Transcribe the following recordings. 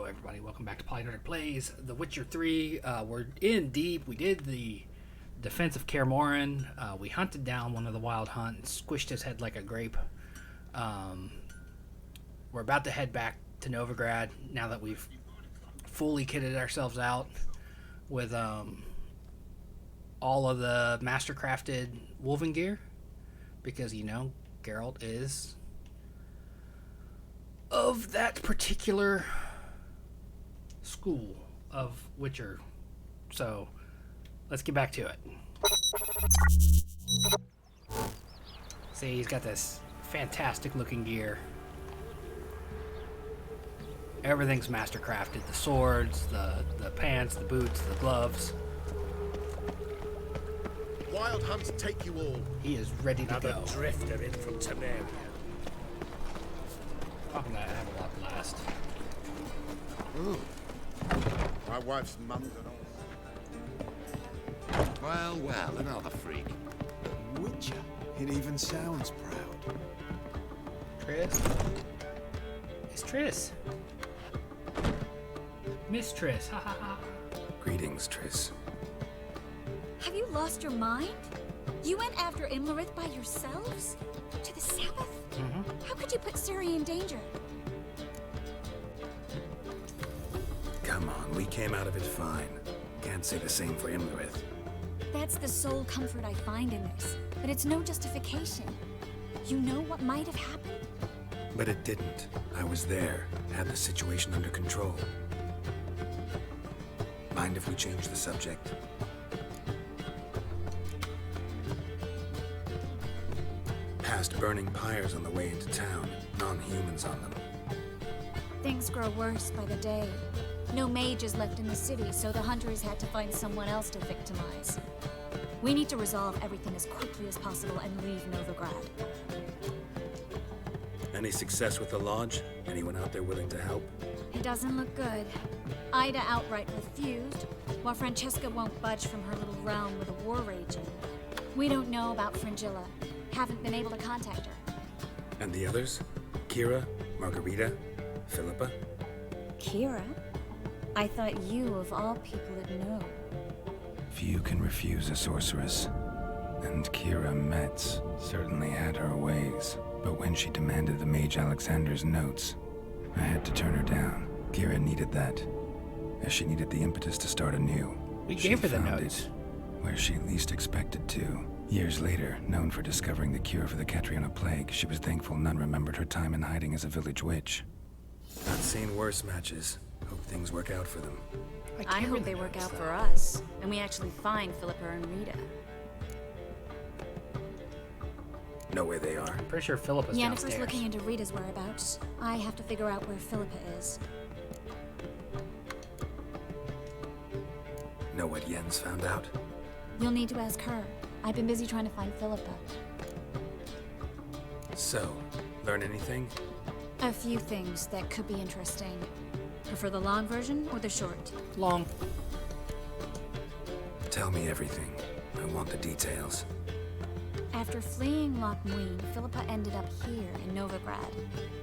everybody. Welcome back to Polynerdic Plays The Witcher 3. We're in deep. We did the defense of Kaer Morhen. We hunted down one of the wild hunt and squished his head like a grape. We're about to head back to Novigrad now that we've fully kitted ourselves out with all of the mastercrafted woven gear. Because, you know, Geralt is of that particular school of Witcher. So, let's get back to it. See, he's got this fantastic looking gear. Everything's mastercrafted. The swords, the pants, the boots, the gloves. Wild hunts take you all. He is ready to go. Drifter in from Temeria. I'm gonna have a lot last. Ooh. My wife's mum's and all. Well, another freak. Witcher. It even sounds proud. Triss? It's Triss. Miss Triss, ha ha ha. Greetings, Triss. Have you lost your mind? You went after Imlerith by yourselves? To the Sabbath? Mm-hmm. How could you put Ciri in danger? Come on, we came out of it fine. Can't say the same for Imlerith. That's the sole comfort I find in this. But it's no justification. You know what might have happened? But it didn't. I was there, had the situation under control. Mind if we change the subject? Past burning pyres on the way into town, non-humans on them. Things grow worse by the day. No mages left in the city, so the hunters had to find someone else to victimize. We need to resolve everything as quickly as possible and leave Novigrad. Any success with the lodge? Anyone out there willing to help? It doesn't look good. Ida outright refused, while Francesca won't budge from her little realm with a war raging. We don't know about Fringilla. Haven't been able to contact her. And the others? Kira? Margarita? Philippa? Kira? I thought you, of all people, would know. Few can refuse a sorceress. And Kira Metz certainly had her ways. But when she demanded the Mage Alexander's notes, I had to turn her down. Kira needed that, as she needed the impetus to start anew. We gave her the found notes. it where she least expected to. Years later, known for discovering the cure for the Catriona plague, she was thankful none remembered her time in hiding as a village witch. I've seen worse matches. Hope things work out for them. I hope they work out for us, and we actually find Philippa and Rita. Know where they are? I'm pretty sure Philippa's Yennefer's downstairs. looking into Rita's whereabouts. I have to figure out where Philippa is. Know what Jens found out? You'll need to ask her. I've been busy trying to find Philippa. So, learn anything? A few things that could be interesting. Prefer the long version or the short? Long. Tell me everything. I want the details. After fleeing Loch Muin, Philippa ended up here in Novigrad.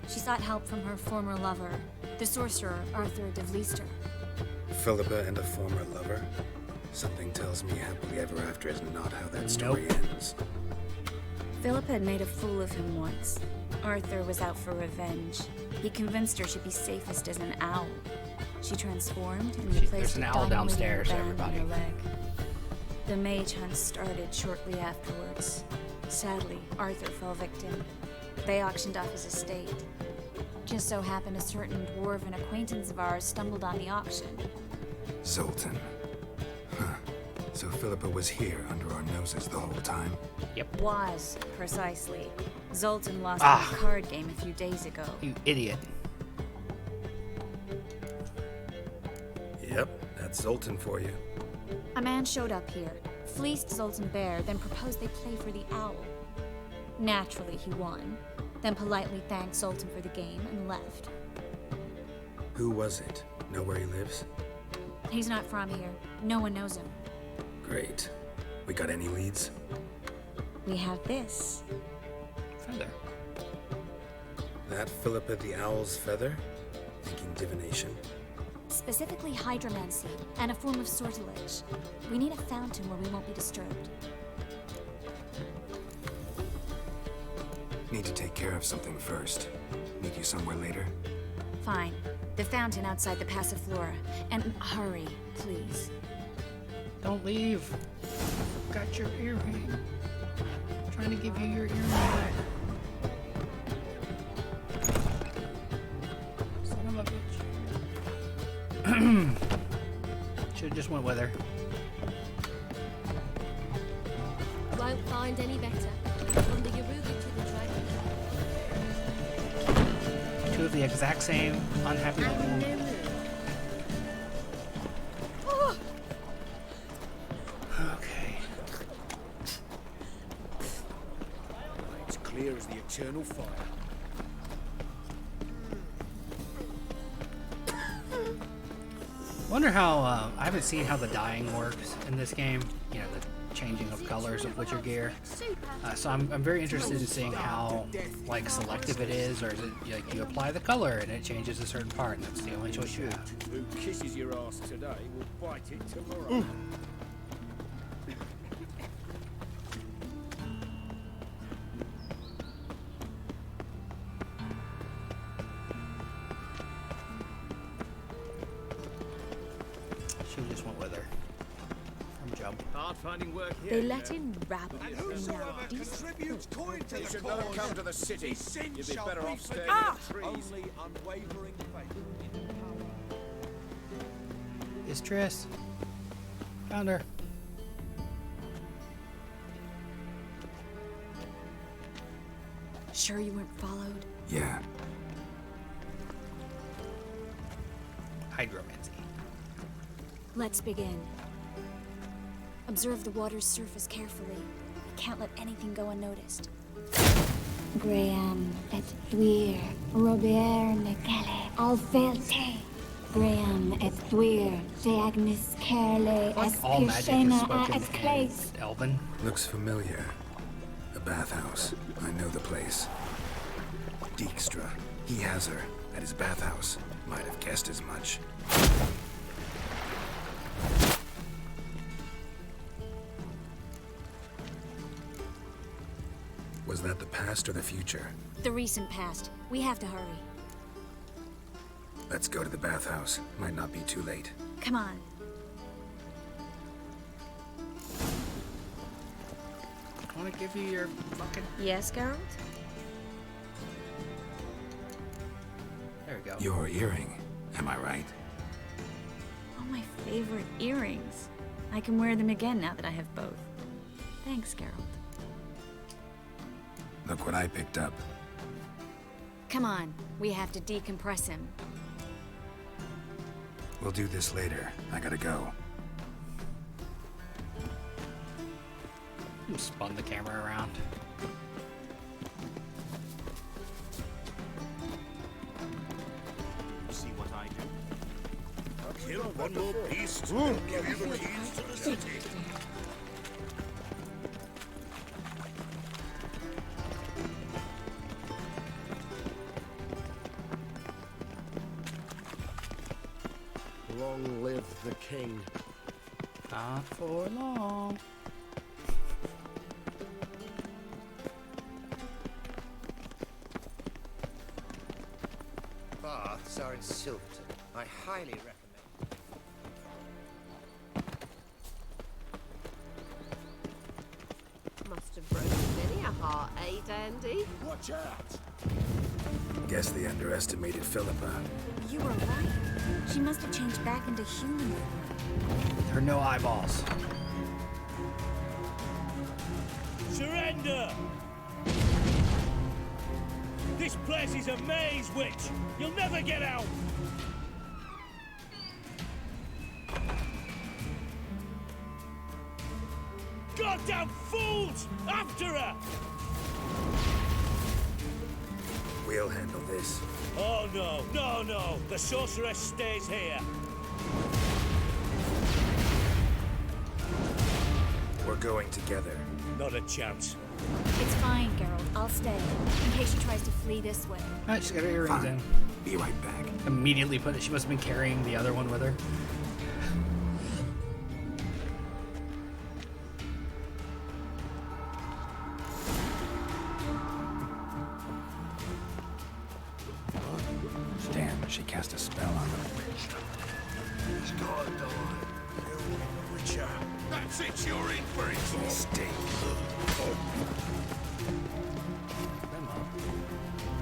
She sought help from her former lover, the sorcerer Arthur de Vlister. Philippa and a former lover? Something tells me happily ever after is not how that story ends. Philippa had made a fool of him once. Arthur was out for revenge. He convinced her she'd be safest as an owl. She transformed and There's replaced an a owl diamond downstairs, band everybody. on her leg. The mage hunt started shortly afterwards. Sadly, Arthur fell victim. They auctioned off his estate. Just so happened a certain dwarven acquaintance of ours stumbled on the auction. Zoltan. Huh. So Philippa was here under our noses the whole time? Yep. Was, precisely. Zoltan lost Ah. in a card game a few days ago. You idiot. Yep, that's Zoltan for you. A man showed up here, fleeced Zoltan bare, then proposed they play for the owl. Naturally, he won, then politely thanked Zoltan for the game and left. Who was it? Know where he lives? He's not from here. No one knows him. Great. We got any leads? We have this. Feather. That Philippa the Owl's feather? Thinking divination? Specifically hydromancy, and a form of sortilege. We need a fountain where we won't be disturbed. Need to take care of something first. Meet you somewhere later? Fine. The fountain outside the Passiflora. And hurry, please. Don't leave. Got your earring. I'm trying to give you your earring back. Son of a bitch. Should've just went with her. Won't find any better. From the Yaruga to the dragon. Two of the exact same unhappy little. Okay. It's clear as the eternal fire. Wonder how I haven't seen how the dyeing works in this game. You know, the changing of colors of Witcher gear. So I'm very interested in seeing how like selective it is, or is it like you apply the color and it changes a certain part, and that's the only choice you have. Who kisses your ass today will bite it tomorrow. She just went with her from jump. Hard finding work here. They let him rap And in whosoever now. contributes coin to the should not come to the city. You'd be better off staying in the trees. Only unwavering faith in power. It's Triss. Found her. Sure you weren't followed? Yeah. Hydromancy. Let's begin. Observe the water's surface carefully. We can't let anything go unnoticed. Graham et thuir, Robert Necale, Alfelte. Graham et thuir, Deagnis Kerle, Like all magic is spoken et Clace. in Elven. Looks familiar. A bathhouse. I know the place. Dijkstra. He has her at his bathhouse. Might have guessed as much. Was that the past or the future? The recent past. We have to hurry. Let's go to the bathhouse. Might not be too late. Come on. I want to give you your fucking. Yes, Geralt? There we go. Your earring. Am I right? Oh, my favorite earrings. I can wear them again now that I have both. Thanks, Geralt. Look what I picked up. Come on. We have to decompress him. We'll do this later. I gotta go. Spun the camera around. See what I do. I'll kill one more beast and give you the keys to the city. Long live the king. Not for long. Baths are in Silverton. I highly recommend. Must have broken many a heart, eh, Dandy? Watch out! Guess they underestimated Philippa. You were right. She must have changed back into human form. With her no eyeballs. Surrender! This place is a maze, witch! You'll never get out! Goddamn fools! After her! We'll handle this. Oh no, no, no! The sorceress stays here! We're going together. Not a chance. It's fine, Geralt. I'll stay, in case she tries to flee this way. Alright, she's got her earrings in. Be right back. Immediately put it. She must have been carrying the other one with her. Damn, she cast a spell on him. He's gotta die. Witcher. That's it, you're in for it. Mistake. Them up.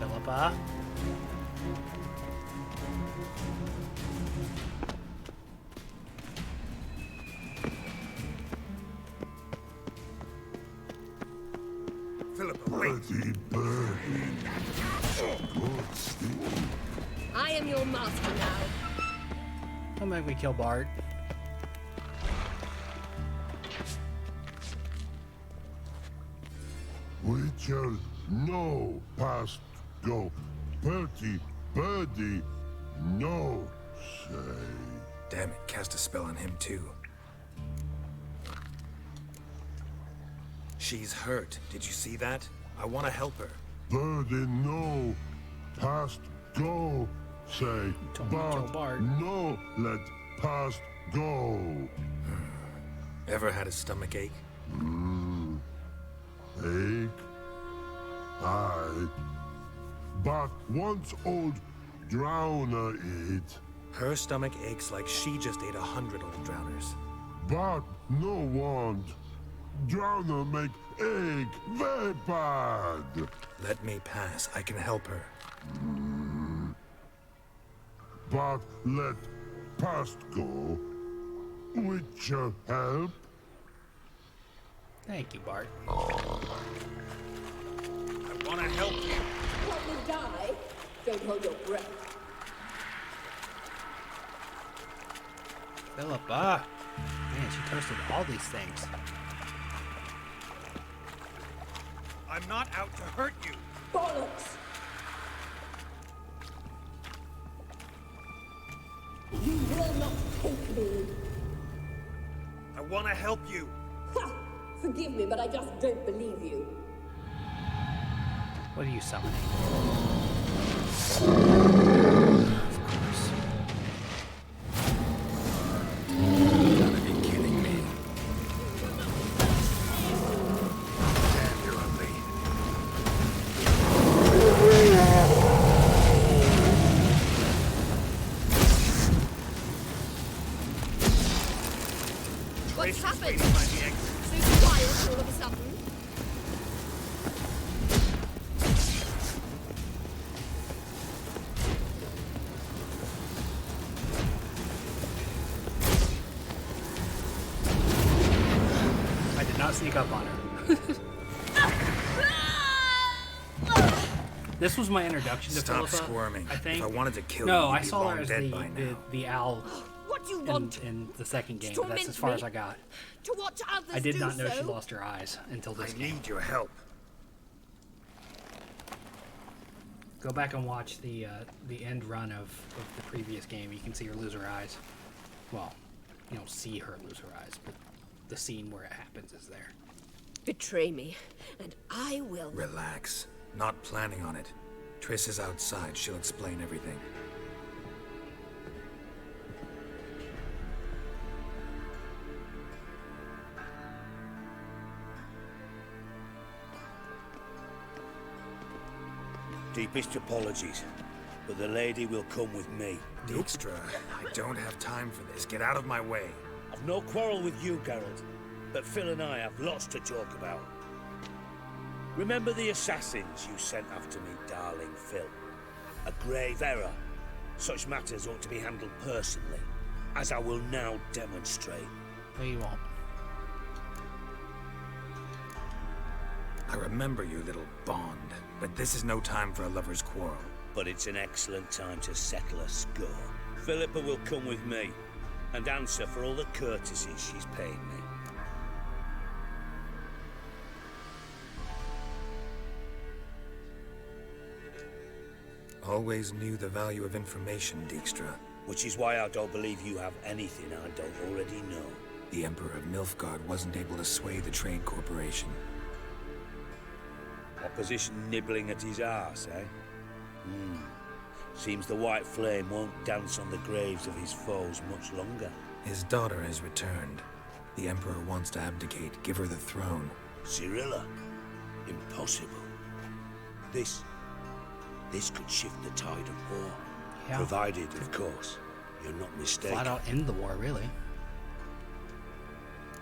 Philippa. Philippa, wait. I am your master now. Don't make me kill Bart. Witcher, no, past go. Bertie, birdie, no, say. Damn it, cast a spell on him too. She's hurt. Did you see that? I want to help her. Birdie, no, past go, say. Told me to kill Bart. No, let past go. Ever had a stomach ache? Ache? Aye. But once old drowner eat. Her stomach aches like she just ate 100 old drowners. But no want. Drowner make ache very bad. Let me pass. I can help her. But let past go. Witcher help. Thank you, Bart. I want to help you. Want me die? Don't hold your breath. Philippa. Man, she toasted all these things. I'm not out to hurt you. Bollocks! You will not take me. I want to help you. Ha! Forgive me, but I just don't believe you. What are you summoning? Of course. You gotta be kidding me. Damn, you're ugly. What's happened? So quiet all of a sudden. I did not sneak up on her. This was my introduction to Stop Philippa. squirming. I think. If I wanted to kill no, you, I you'd be saw her long as dead by now. the owl What do you want? in the second game. Torment That's as far as me? I got. To watch others I did do not know so? she lost her eyes until this I game. need your help. Go back and watch the end run of the previous game. You can see her lose her eyes. Well, you don't see her lose her eyes, but the scene where it happens is there. Betray me, and I will. Relax. Not planning on it. Triss is outside. She'll explain everything. Deepest apologies, but the lady will come with me. Dijkstra, I don't have time for this. Get out of my way. I've no quarrel with you, Geralt, but Phil and I have lots to talk about. Remember the assassins you sent after me, darling Phil? A grave error. Such matters ought to be handled personally, as I will now demonstrate. No, you won't. I remember your little bond, but this is no time for a lover's quarrel. But it's an excellent time to settle a score. Philippa will come with me, and answer for all the courtesies she's paid me. Always knew the value of information, Dijkstra. Which is why I don't believe you have anything I don't already know. The Emperor of Nilfgaard wasn't able to sway the Trade Corporation. Opposition nibbling at his arse, eh? Seems the white flame won't dance on the graves of his foes much longer. His daughter has returned. The Emperor wants to abdicate, give her the throne. Cirilla? Impossible. This could shift the tide of war. Yeah. Provided, of course, you're not mistaken. Flat out end the war, really.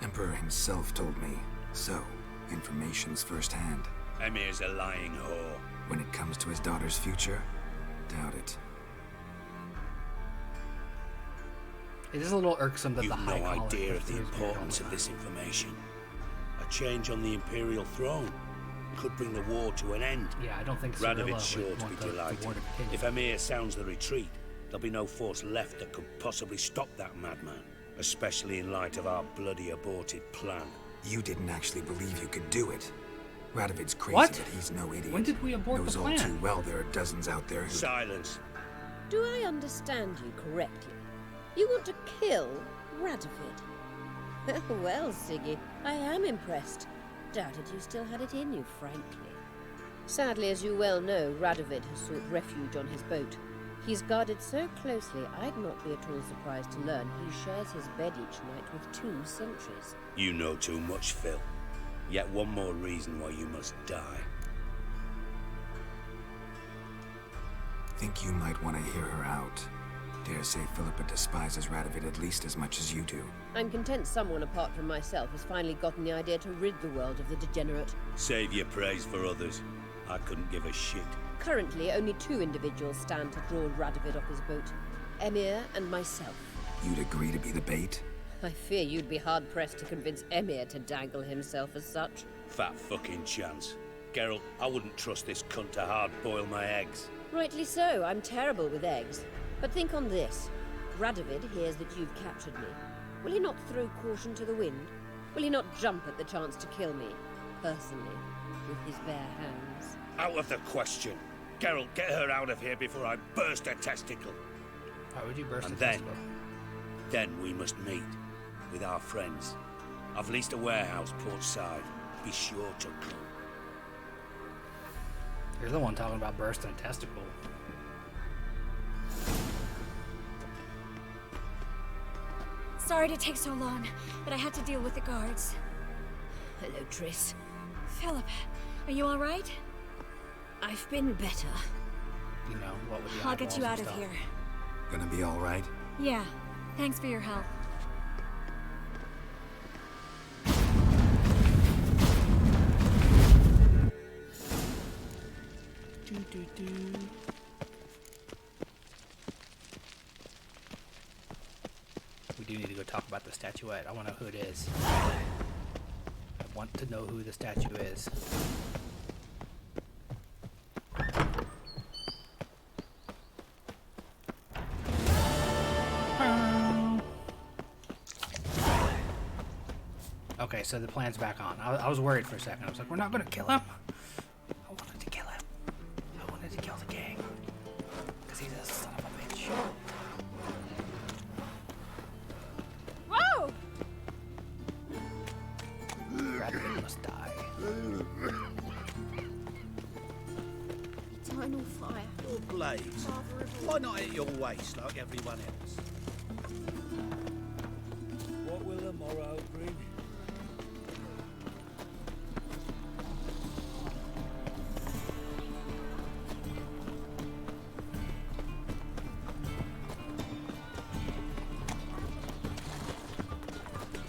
Emperor himself told me. So, information's firsthand. Emir's a lying whore. When it comes to his daughter's future, doubt it. It is a little irksome that You've the High no Collar idea of the is weird all importance the of time. this information. A change on the Imperial throne could bring the war to an end. Yeah, I don't think Cirilla Radovid's sure would to be want the delighted. war to continue. If Emir sounds the retreat, there'll be no force left that could possibly stop that madman. Especially in light of our bloody aborted plan. You didn't actually believe you could do it. Radovid's crazy, What? but he's no idiot. When did we abort Knows the all plan? too well there are dozens out there who... Silence. Do I understand you correctly? You want to kill Radovid? Well, Siggy, I am impressed. Doubted you still had it in you, frankly. Sadly, as you well know, Radovid has sought refuge on his boat. He's guarded so closely, I'd not be at all surprised to learn he shares his bed each night with 2 sentries. You know too much, Phil. Yet one more reason why you must die. Think you might want to hear her out. Dare say Philippa despises Radovid at least as much as you do. I'm content someone apart from myself has finally gotten the idea to rid the world of the degenerate. Save your praise for others. I couldn't give a shit. Currently, only 2 individuals stand to draw Radovid off his boat. Emir and myself. You'd agree to be the bait? I fear you'd be hard-pressed to convince Emir to dangle himself as such. Fat fucking chance. Geralt, I wouldn't trust this cunt to hard-boil my eggs. Rightly so, I'm terrible with eggs. But think on this. Radovid hears that you've captured me. Will he not throw caution to the wind? Will he not jump at the chance to kill me, personally, with his bare hands? Out of the question. Geralt, get her out of here before I burst a testicle. Why would you burst And a then- testicle? Then we must meet with our friends. I've leased a warehouse portside. Be sure to come. You're the one talking about bursting a testicle. Sorry to take so long, but I had to deal with the guards. Hello, Triss. Philip, are you all right? I've been better. You know, what with the I'll get you out eyeballs and of stuff. here. Gonna be all right? Yeah, thanks for your help. We do need to go talk about the statuette. I want to know who it is. I want to know who the statue is. Okay, so the plan's back on. I was worried for a second. I was like, we're not going to kill him? I wanted to kill him. I wanted to kill the gang. Because he's a son of a bitch. Whoa! Radovid must die. Eternal fire. Your blades. Why not at your waist like everyone else? What will the morrow bring?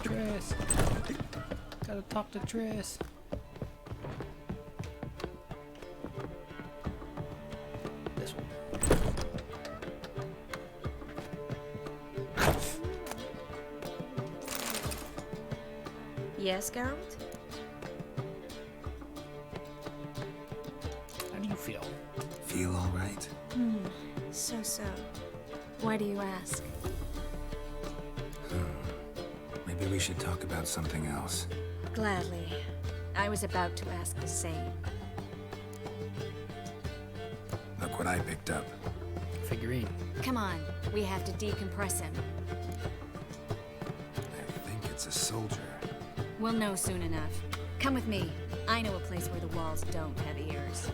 Triss. Gotta talk to Triss. This one. Yes, Geralt? How do you feel? Feel all right? So. Why do you ask? Maybe we should talk about something else. Gladly. I was about to ask the same. Look what I picked up. Figurine. Come on, we have to decompress him. I think it's a soldier. We'll know soon enough. Come with me. I know a place where the walls don't have yours.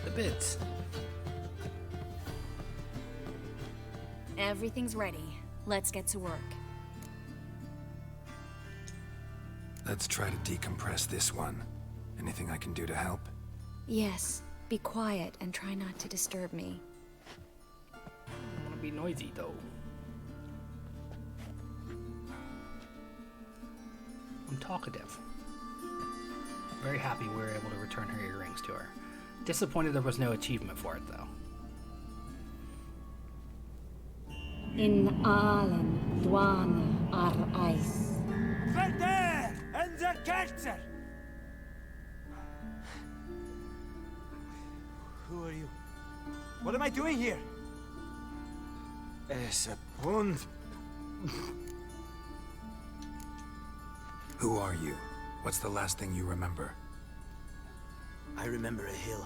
The bits. Everything's ready. Let's get to work. Let's try to decompress this one. Anything I can do to help? Yes. Be quiet and try not to disturb me. I don't want to be noisy, though. I'm talkative. Very happy we were able to return her earrings to her. Disappointed there was no achievement for it, though. In Aalen, Dwana, ar Eis. Verder and the Kerzer! Who are you? What am I doing here? Es a pond. Who are you? What's the last thing you remember? I remember a hill.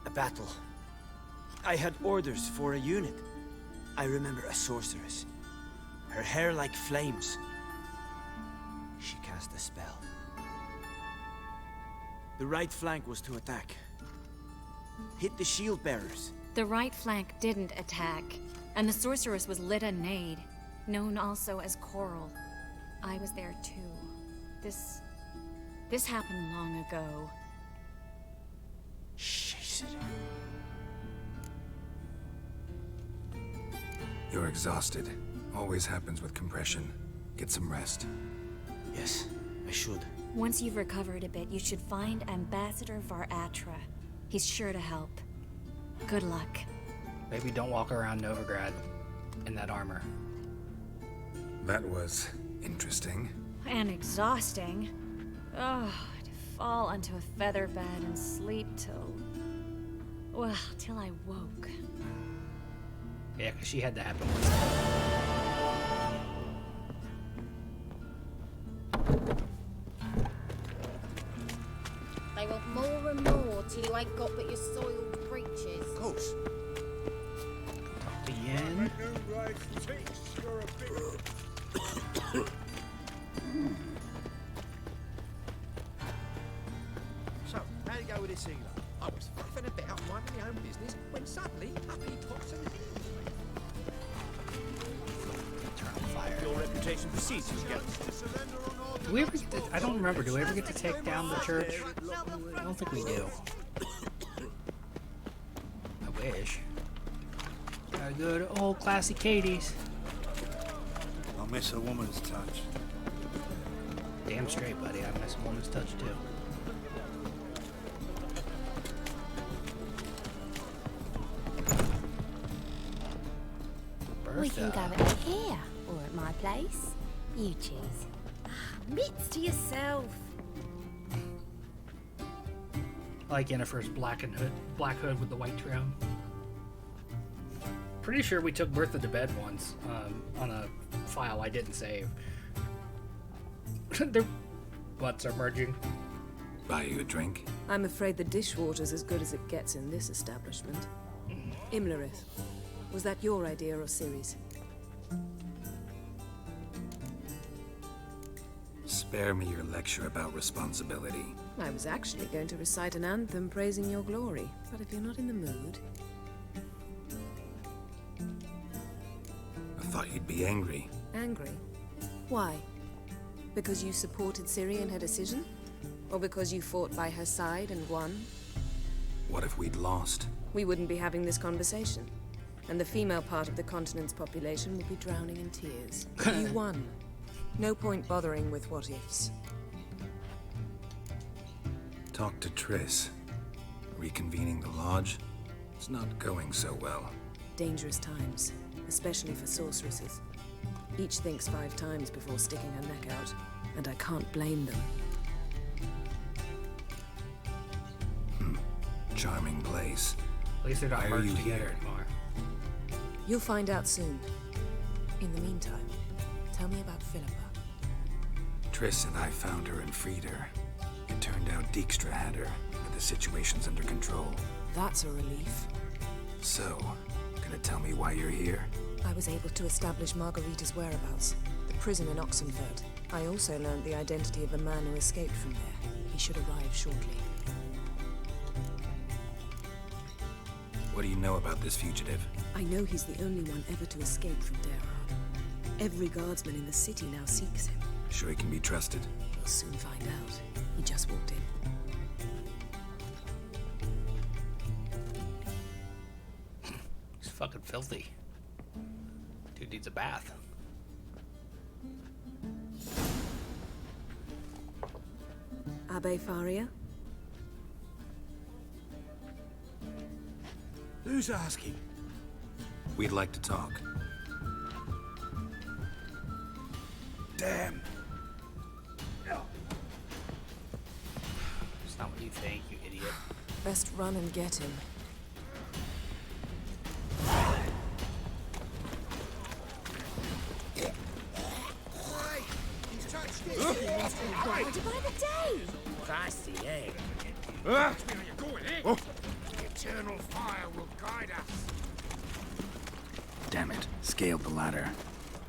A battle. I had orders for a unit. I remember a sorceress. Her hair like flames. She cast a spell. The right flank was to attack. Hit the shield bearers. The right flank didn't attack, and the sorceress was Lita Nade, known also as Coral. I was there too. This happened long ago. You're exhausted. Always happens with compression. Get some rest. Yes, I should. Once you've recovered a bit, you should find Ambassador Varatra. He's sure to help. Good luck. Maybe don't walk around Novigrad in that armor. That was interesting. And exhausting. Oh, to fall onto a feather bed and sleep till I woke. Yeah, because she had to happen They want more and more till you ain't got but your soiled breeches. Of course. Talk to Yen. So, how'd it go with this healer? I was faffing about minding my own business when suddenly up he pops and Turn on fire. Your reputation precedes you, Geralt. Do we ever? I don't remember. Do we ever get to take down the church? I don't think we do. I wish. Gotta go to old classy Katie's. I'll miss a woman's touch. Damn straight, buddy. I miss a woman's touch too. We can go at here or at my place. You choose. Mitts to yourself. Like Yennefer's black hood with the white trim. Pretty sure we took Bertha to bed once on a file I didn't save. Their butts are merging. Buy you a drink? I'm afraid the dishwater's as good as it gets in this establishment. Imlerith, was that your idea or Ciri's? Spare me your lecture about responsibility. I was actually going to recite an anthem praising your glory, but if you're not in the mood... I thought you'd be angry. Angry? Why? Because you supported Ciri in her decision? Or because you fought by her side and won? What if we'd lost? We wouldn't be having this conversation. And the female part of the continent's population would be drowning in tears. You won. No point bothering with what-ifs. Talk to Triss. Reconvening the lodge? It's not going so well. Dangerous times, especially for sorceresses. Each thinks 5 times before sticking her neck out, and I can't blame them. Charming place. At least they're not Why are merged you together here? anymore. You'll find out soon. In the meantime, tell me about Philippa. Triss and I found her and freed her. It turned out Dijkstra had her, but the situation's under control. That's a relief. So, gonna tell me why you're here? I was able to establish Margarita's whereabouts. The prison in Oxenfurt. I also learned the identity of a man who escaped from there. He should arrive shortly. What do you know about this fugitive? I know he's the only one ever to escape from Geralt. Every guardsman in the city now seeks him. Sure he can be trusted? We'll soon find out. He just walked in. He's fucking filthy. Dude needs a bath. Abbe Faria? Who's asking? We'd like to talk. Damn. It's not what you think, you idiot. Best run and get him. By the day! Christ, the egg. Where are you going, eh? Oh. The eternal fire will guide us. Damn it. Scaled the ladder.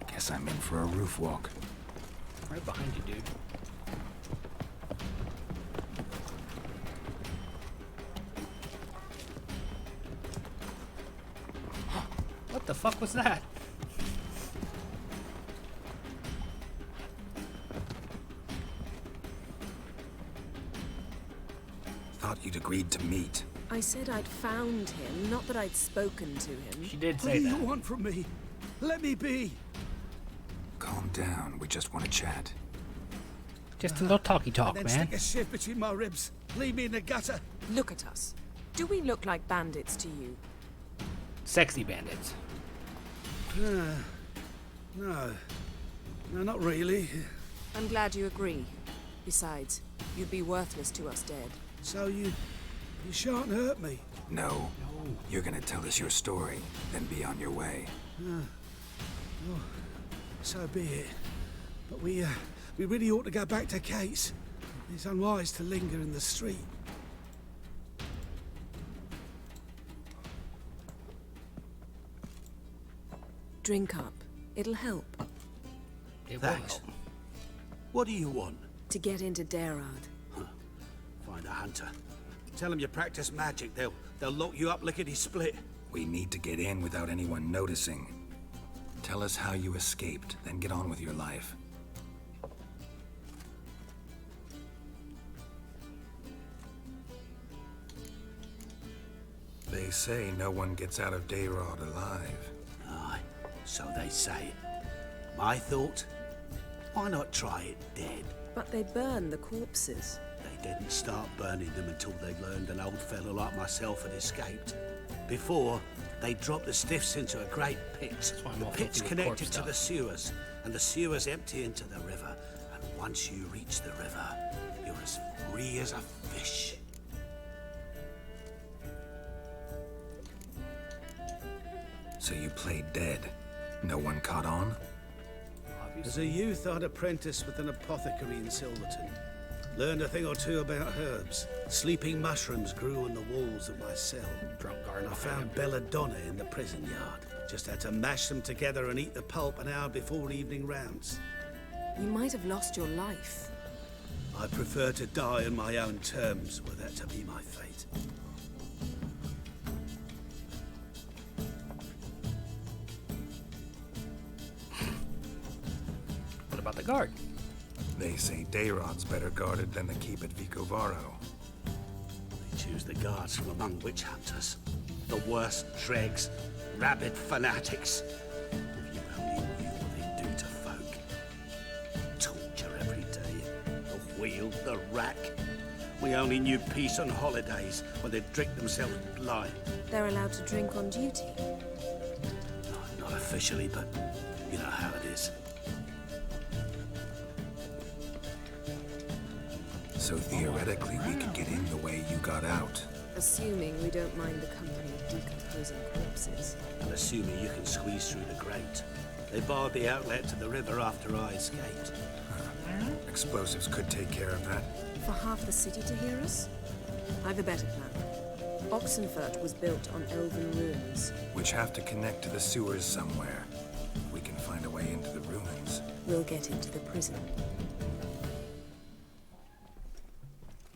Guess I'm in for a roof walk. Right behind you, dude. What the fuck was that? Thought you'd agreed to meet. I said I'd found him, not that I'd spoken to him. She did What say do that. you want from me? Let me be. Calm down. We just want to chat. Just a little talky talk, And then man. stick a shiv between my ribs. Leave me in the gutter. Look at us. Do we look like bandits to you? Sexy bandits. No, not really. I'm glad you agree. Besides, you'd be worthless to us dead. So you shan't hurt me. No. You're gonna tell us your story, then be on your way. Oh, so be it. But we really ought to go back to Kate's. It's unwise to linger in the street. Drink up. It'll help. It will Thanks. help. What do you want? To get into Derard. Find a hunter. Tell them you practice magic. They'll lock you up lickety-split. We need to get in without anyone noticing. Tell us how you escaped, then get on with your life. They say no one gets out of Dayrod alive. Aye, so they say. My thought? Why not try it dead? But they burn the corpses. They didn't start burning them until they learned an old fellow like myself had escaped. Before, they dropped the stiffs into a great pit. why I'm The all pit's filthy with corpse connected to stuff. the sewers, and the sewers empty into the river. And once you reach the river, you're as free as a fish. So you played dead. No one caught on? As a youth, I'd apprenticed with an apothecary in Silverton. Learned a thing or two about herbs. Sleeping mushrooms grew on the walls of my cell. Drunk guard. And I found belladonna in the prison yard. Just had to mash them together and eat the pulp an hour before evening rounds. You might have lost your life. I prefer to die on my own terms, were that to be my fate. What about the guard? They say Dayrod's better guarded than the keep at Vicovaro. They choose the guards from among witch hunters. The worst dregs, rabid fanatics. If you only knew what they do to folk. Torture every day. The wheel, the rack. We only knew peace on holidays when they'd drink themselves blind. They're allowed to drink on duty. Not officially, but you know how it is. So theoretically, we could get in the way you got out. Assuming we don't mind the company of decomposing corpses. And assuming you can squeeze through the grate. They barred the outlet to the river after I escaped. Explosives could take care of that. For half the city to hear us? I've a better plan. Oxenfurt was built on elven ruins. Which have to connect to the sewers somewhere. We can find a way into the ruins. we'll get into the prison.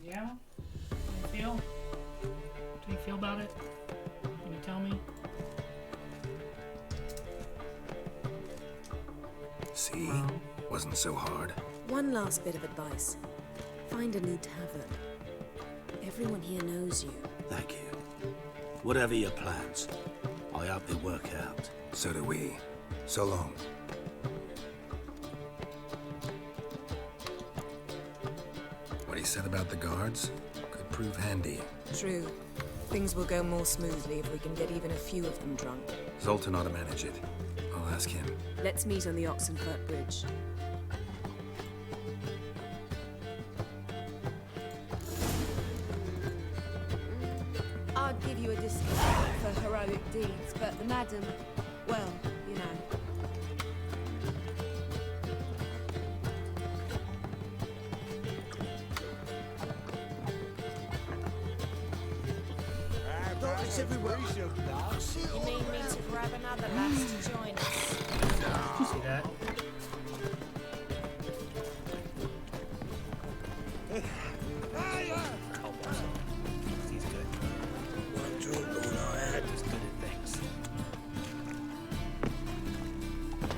Yeah? How do you feel? How do you feel about it? Can you tell me? See? Wasn't so hard. One last bit of advice. Find a new tavern. Everyone here knows you. Thank you. Whatever your plans, I hope they work out. So do we. So long. What he said about the guards could prove handy. True. Things will go more smoothly if we can get even a few of them drunk. Zoltan ought to manage it. I'll ask him. Let's meet on the Oxenfurt Bridge. I'd give you a discount for heroic deeds, but the madam, well, you know. You need me to grab another lass to join us? Did you see that? He's good. He's good at things.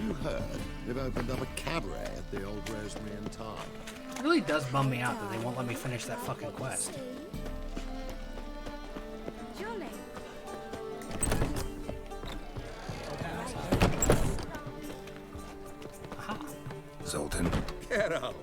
You heard they've opened up a cabaret at the old Rosemary and Thyme. It really does bum me out that they won't let me finish that fucking quest. Jolly. Aha. Zoltan. Geralt!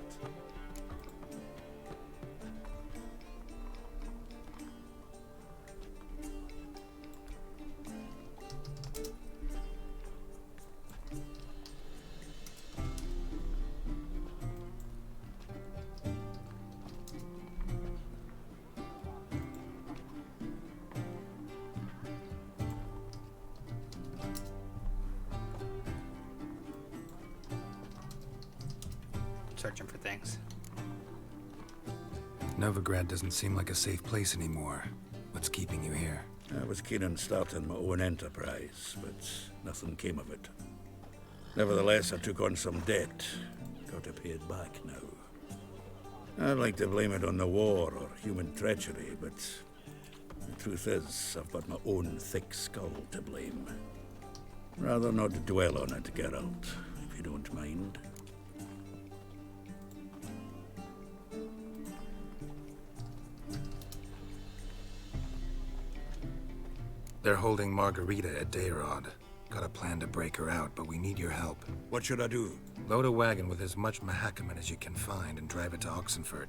Searching for things. Novigrad doesn't seem like a safe place anymore. What's keeping you here? I was keen on starting my own enterprise, but nothing came of it. Nevertheless, I took on some debt. Got to pay it back now. I'd like to blame it on the war or human treachery, but the truth is, I've got my own thick skull to blame. Rather not dwell on it, Geralt, if you don't mind. They're holding Margarita at Dayrod. Got a plan to break her out, but we need your help. What should I do? Load a wagon with as much Mahakaman as you can find and drive it to Oxenfurt.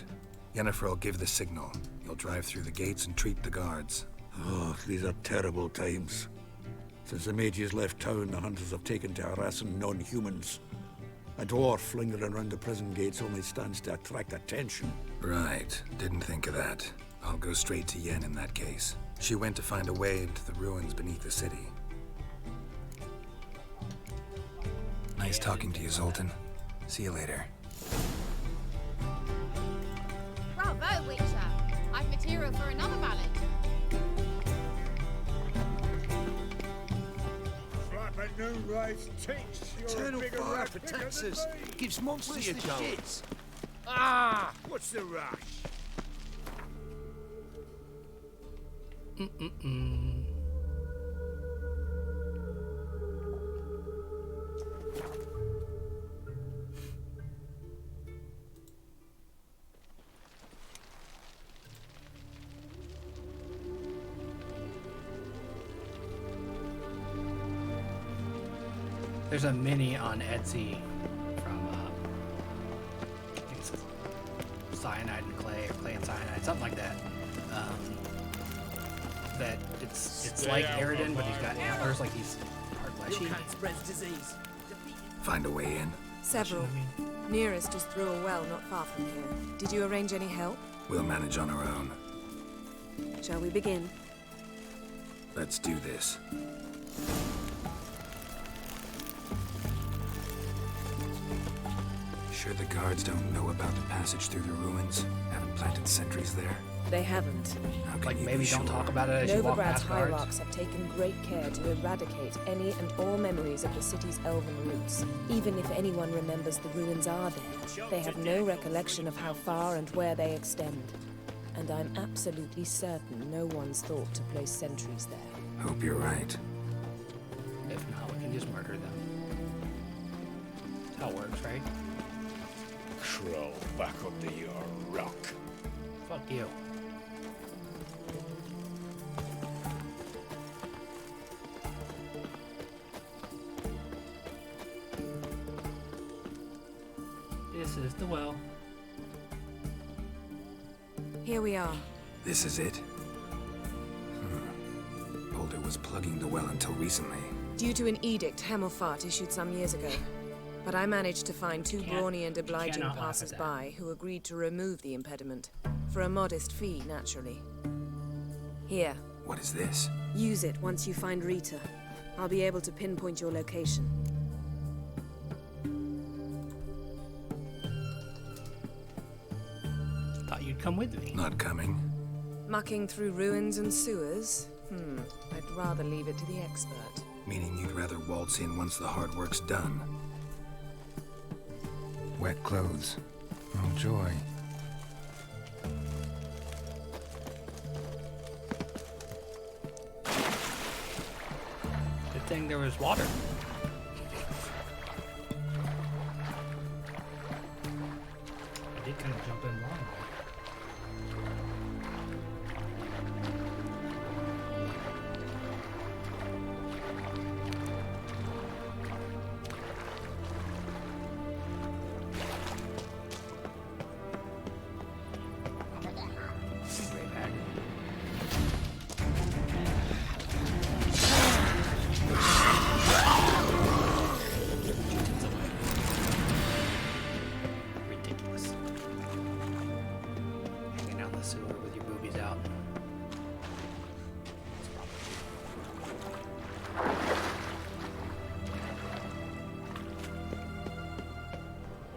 Yennefer will give the signal. You'll drive through the gates and treat the guards. Oh, these are terrible times. Since the mages left town, the hunters have taken to harassing non-humans. A dwarf lingering around the prison gates only stands to attract attention. Right. Didn't think of that. I'll go straight to Yen in that case. She went to find a way into the ruins beneath the city. Nice talking to you, Zoltan. See you later. Bravo, Witcher! I've material for another ballad. Eternal fire protects us. Gives monsters the shits. Ah! What's the rush? There's a mini on Etsy from I think it's cyanide and clay, or clay and cyanide, something like that. That it's like Aridin, but he's got antlers, like he's part leshy. Spreads disease. Find a way in? Several. Nearest is through a well not far from here. Did you arrange any help? We'll manage on our own. Shall we begin? Let's do this. Sure the guards don't know about the passage through the ruins? Haven't planted sentries there? They haven't. Like, maybe don't talk about it as you walk Novigrad's past guards? hierarchs have taken great care to eradicate any and all memories of the city's elven roots. Even if anyone remembers the ruins are there, they have no recollection of how far and where they extend. And I'm absolutely certain no one's thought to place sentries there. Hope you're right. If not, we can just murder them. That's how it works, right? Crawl back under your rock. Fuck you. This is the well. Here we are. This is it? Boulder was plugging the well until recently. Due to an edict Hamilfart issued some years ago. But I managed to find two brawny and obliging passers-by who agreed to remove the impediment. For a modest fee, naturally. Here. What is this? Use it once you find Rita. I'll be able to pinpoint your location. Thought you'd come with me. Not coming. Mucking through ruins and sewers? I'd rather leave it to the expert. Meaning you'd rather waltz in once the hard work's done. Wet clothes. Oh, joy. Good thing there was water. I did kind of jump in wrong.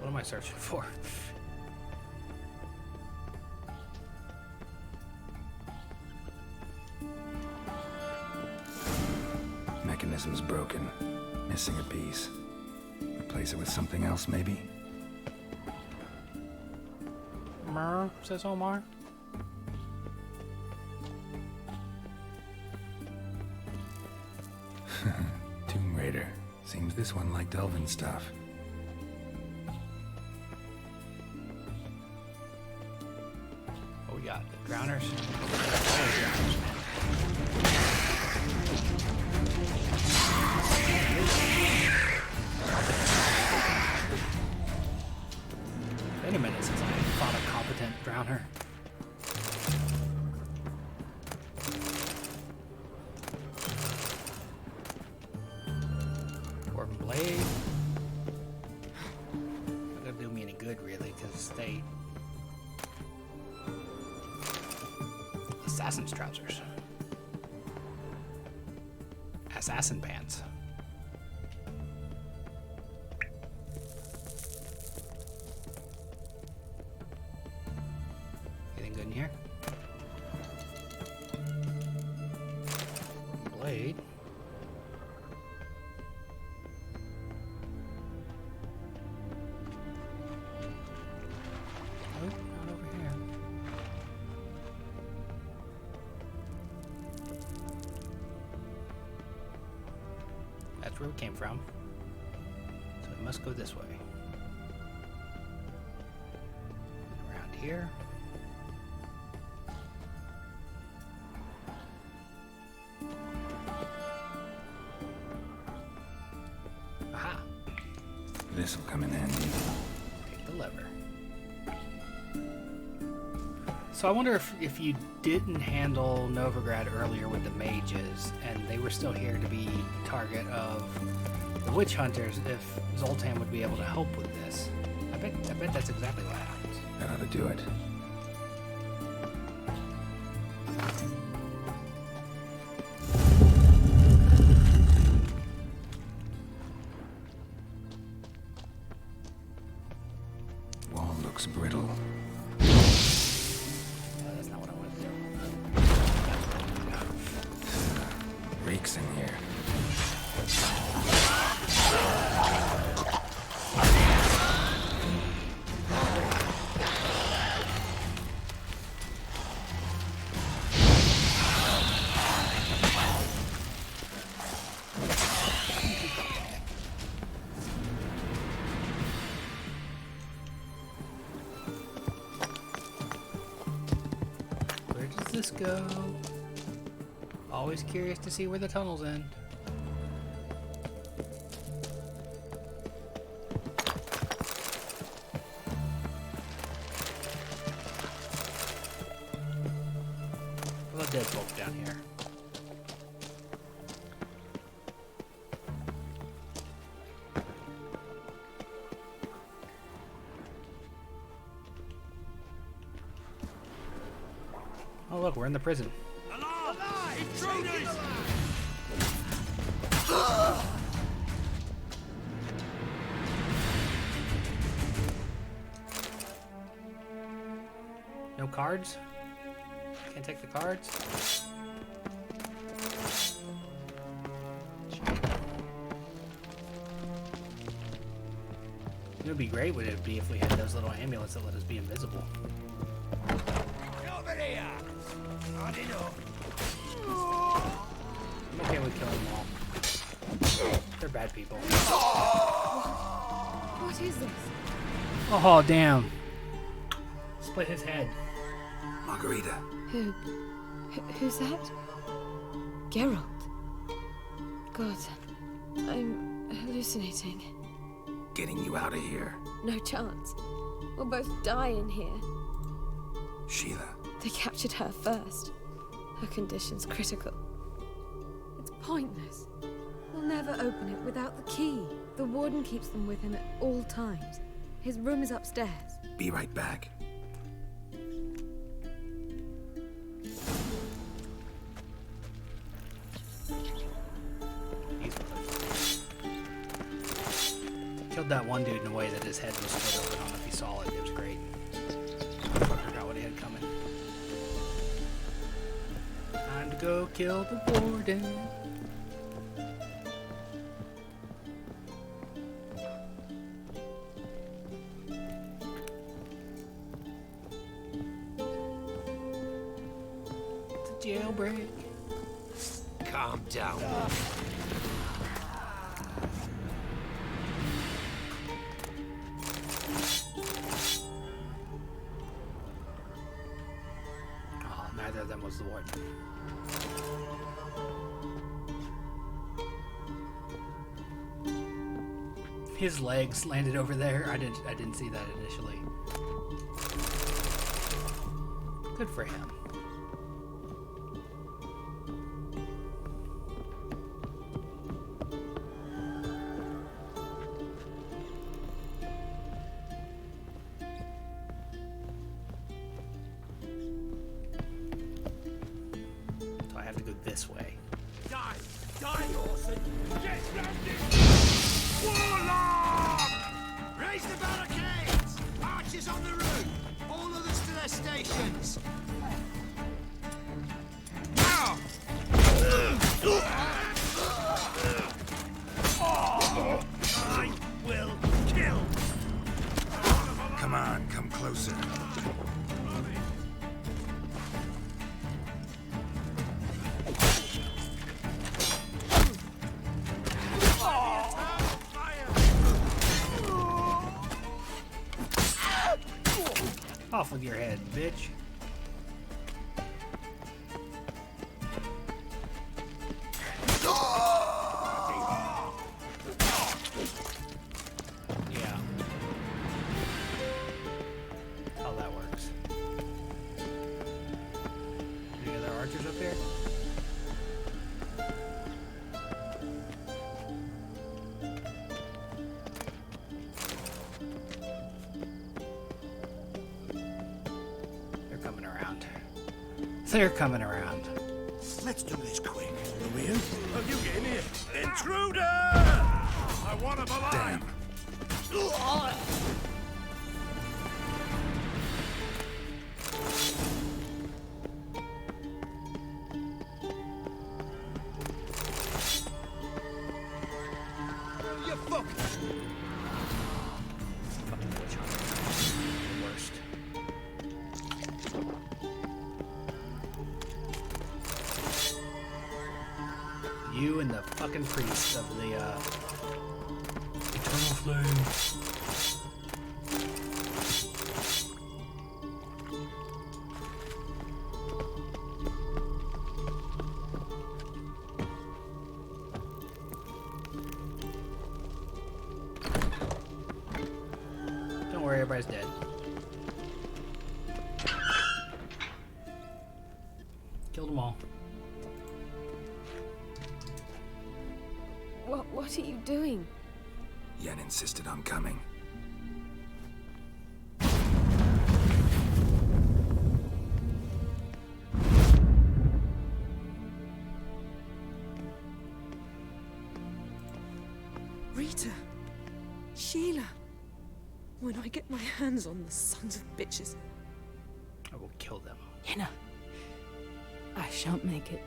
What am I searching for? Mechanism's broken. Missing a piece. Replace it with something else, maybe? Mer, says Omar. Tomb Raider. Seems this one liked elven stuff. What we got? The drowners? Been a minute since I fought a competent drowner. Dwarven blade. Not gonna do me any good, really, because they. Assassin's trousers. Assassin pants. Anything good in here? Blade. Nope, not over here. That's where we came from. So we must go this way. Around here. Aha! This'll come in handy. Take the lever. So I wonder if you didn't handle Novigrad earlier with the mages, and they were still here to be target of the witch hunters, if Zoltan would be able to help with this. I bet that's exactly what happens. That ought to do it. Wall looks brittle. That's not what I wanted reeks in here. Where does this go? Always curious to see where the tunnels end. A lot of dead folk down here. Oh look, we're in the prison. No cards? Can't take the cards? It would be great, would it be, if we had those little amulets that let us be invisible. Over here! On it up! I'm okay with killing them all. They're bad people. What is this? Oh, damn. Split his head. Margarita. Who's that? Geralt. God, I'm hallucinating. Getting you out of here. No chance. We'll both die in here. Sheila. They captured her first. Her condition's critical. It's pointless. We'll never open it without the key. The warden keeps them with him at all times. His room is upstairs. Be right back. Killed that one dude in a way that his head was split open. I don't know if you saw it. It was great. I forgot what he had coming. Time to go kill the warden. It's a jailbreak. Calm down. Oh, neither of them was the warden. His legs landed over there. I didn't see that initially. Good for him. So I have to go this way. Die! Die, Orson! Get round it! Warlock! Raise the barricades! Archers on the roof! All others to their stations! Now! I will kill! Come on, come closer. Off with your head, bitch. Yeah. How that works. Any other archers up here? They're coming around. They're coming around. Let's do this quick. Are we in? Oh, you get in here. Intruder! I want him alive! Look! Fucking witch hunters. The worst. You and the fucking priest of the eternal flame. Don't worry, everybody's dead. Killed them all. What are you doing? Yen insisted on coming. Rita. Sheila. When I get my hands on the sons of bitches. I will kill them. Yenna. I shan't make it.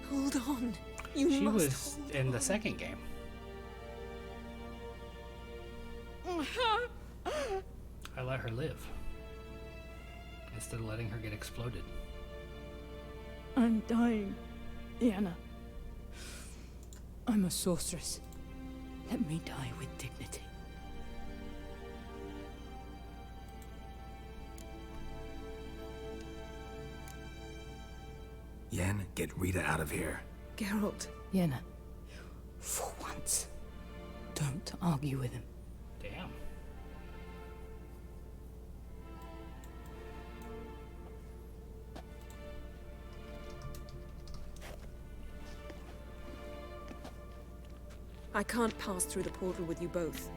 Hold on. You She must was in the second game. I let her live. Instead of letting her get exploded. I'm dying, Yenna. I'm a sorceress. Let me die with dignity. Yen, get Rita out of here. Geralt. Yenna. For once, don't argue with him. Damn. I can't pass through the portal with you both.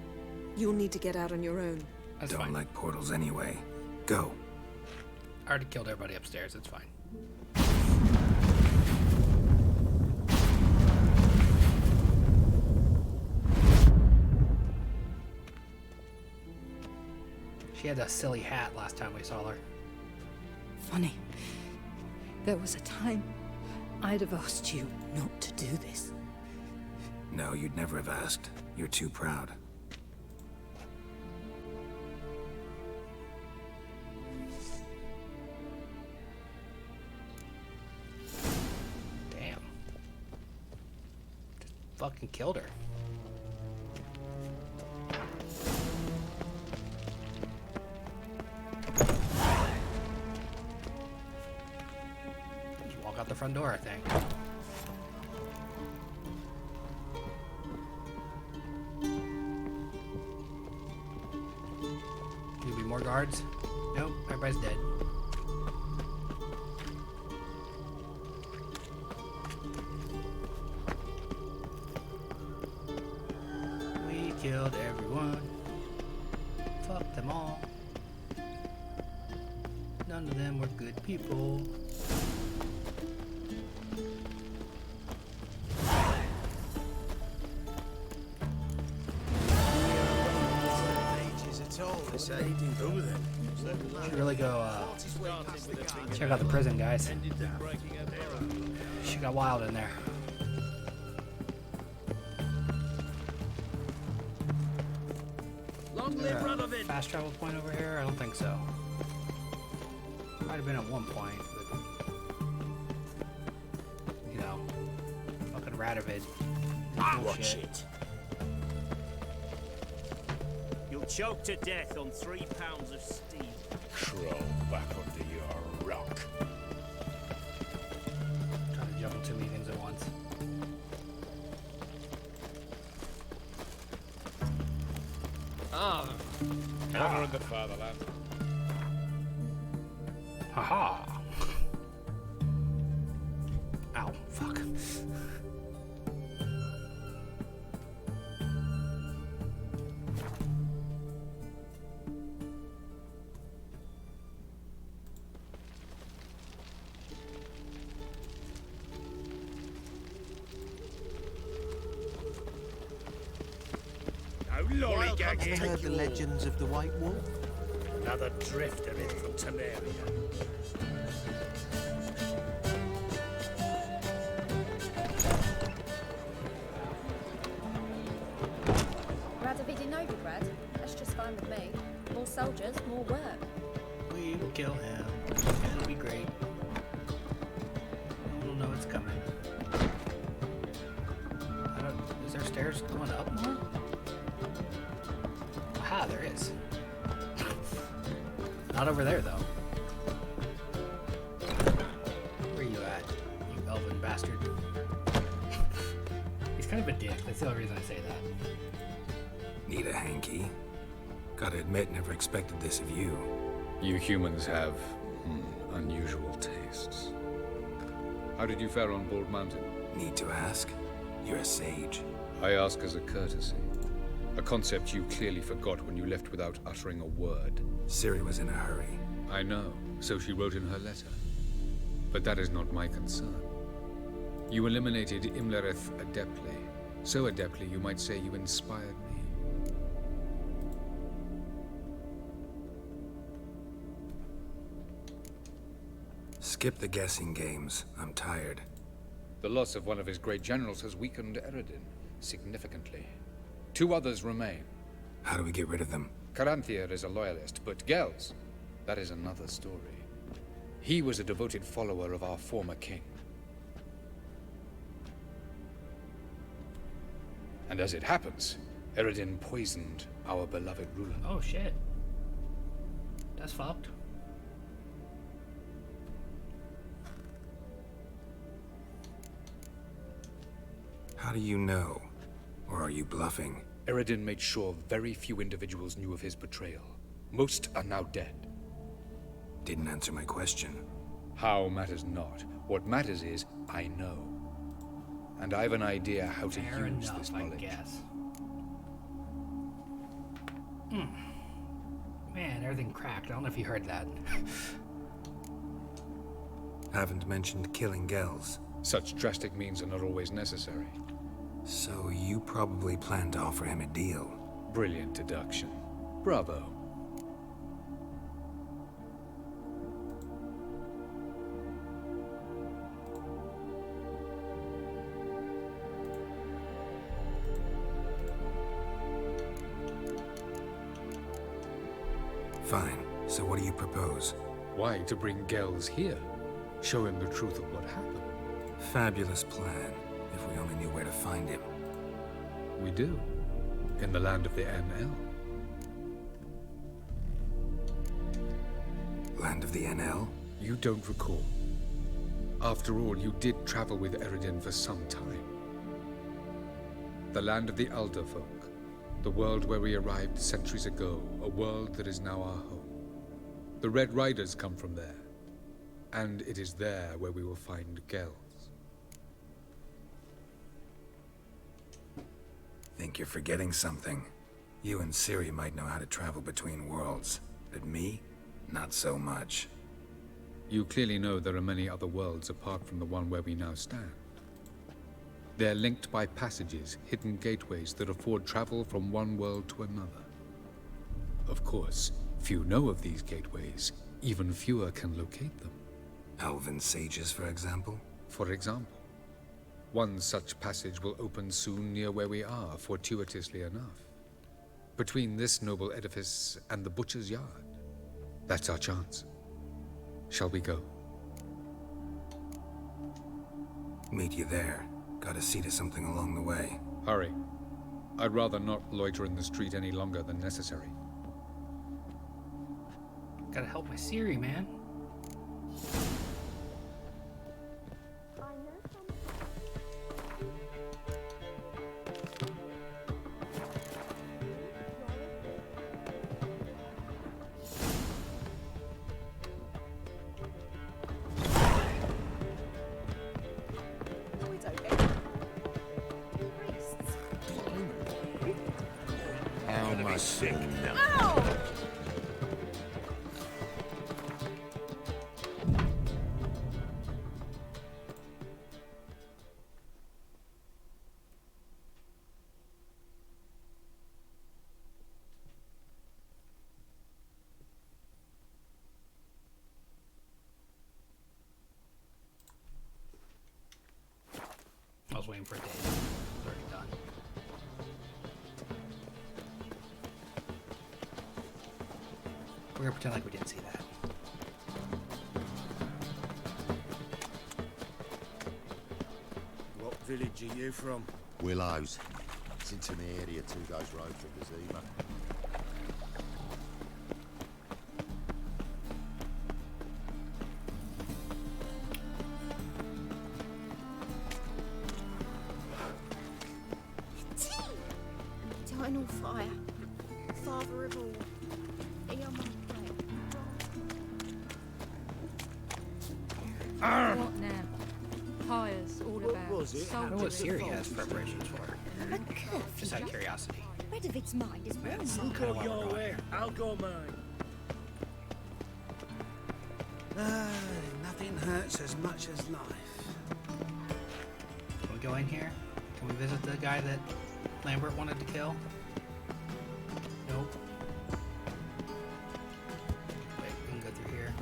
You'll need to get out on your own. That's Don't fine. like portals anyway. Go. I already killed everybody upstairs. It's fine. She had a silly hat last time we saw her. Funny. There was a time I'd have asked you not to do this. No, you'd never have asked. You're too proud. Damn. Just fucking killed her. Just walk out the front door, I think. Maybe more guards? Nope, everybody's dead. We killed everyone. Fuck them all. None of them were good people. Should really go check out the prison, guys. She got wild in there. Is there a fast travel point over here? I don't think so. Might have been at one point, but you know, fucking Radovid. Watch it. You'll choke to death on 3 pounds of steam. Crawl back under your rock. Trying to juggle too many things at once. Honor of the fatherland. Haha. Ow, fuck. Lollygagging. Have you heard the legends of the White Wolf? Another drifter in from Temeria. Novigrad. That's just fine with me. More soldiers, more work. We will kill him. It'll be great. We'll know it's coming. Is there stairs going up more? Aha, there is. Not over there, though. Where you at, you elven bastard? He's kind of a dick. That's the only reason I say that. Need a hanky? Gotta admit, never expected this of you. You humans have unusual tastes. How did you fare on Bald Mountain? Need to ask? You're a sage. I ask as a courtesy. A concept you clearly forgot when you left without uttering a word. Ciri was in a hurry. I know, so she wrote in her letter. But that is not my concern. You eliminated Imlerith adeptly. So adeptly, you might say you inspired me. Skip the guessing games. I'm tired. The loss of one of his great generals has weakened Eredin significantly. 2 others remain. How do we get rid of them? Caranthier is a loyalist, but Gels, that is another story. He was a devoted follower of our former king. And as it happens, Eredin poisoned our beloved ruler. Oh shit. That's fucked. How do you know? Or are you bluffing? Eredin made sure very few individuals knew of his betrayal. Most are now dead. Didn't answer my question. How matters not. What matters is, I know. And I have an idea how to use this knowledge. I guess. Man, everything cracked. I don't know if you heard that. Haven't mentioned killing Gels. Such drastic means are not always necessary. So you probably plan to offer him a deal. Brilliant deduction. Bravo. Fine. So what do you propose? Why, to bring Gels here. Show him the truth of what happened. Fabulous plan, if we only knew where to find him. We do. In the land of the NL. Land of the NL? You don't recall. After all, you did travel with Eredin for some time. The land of the Alderfolk. The world where we arrived centuries ago. A world that is now our home. The Red Riders come from there. And it is there where we will find Gels. Think you're forgetting something. You and Ciri might know how to travel between worlds, but me? Not so much. You clearly know there are many other worlds apart from the one where we now stand. They're linked by passages, hidden gateways that afford travel from one world to another. Of course, few know of these gateways. Even fewer can locate them. Elven sages, for example? For example. One such passage will open soon near where we are, fortuitously enough. Between this noble edifice and the butcher's yard. That's our chance. Shall we go? Meet you there. Gotta see to something along the way. Hurry. I'd rather not loiter in the street any longer than necessary. Gotta help my Ciri, man. Sick now. Ow! I was waiting for a day. It's already done. We're gonna pretend like we didn't see that. What village are you from? Willows. It's into the area 2 days road from Gazima. Eternal fire, father of all. Hear my prayer. What now? Pyres all about. I don't know what Ciri has preparations for. Just out of curiosity. Rid of its mind is well You go your way, I'll go mine. Nothing hurts as much as life. Can we go in here? Can we visit the guy that Lambert wanted to kill? Nope. Wait, we can go through here.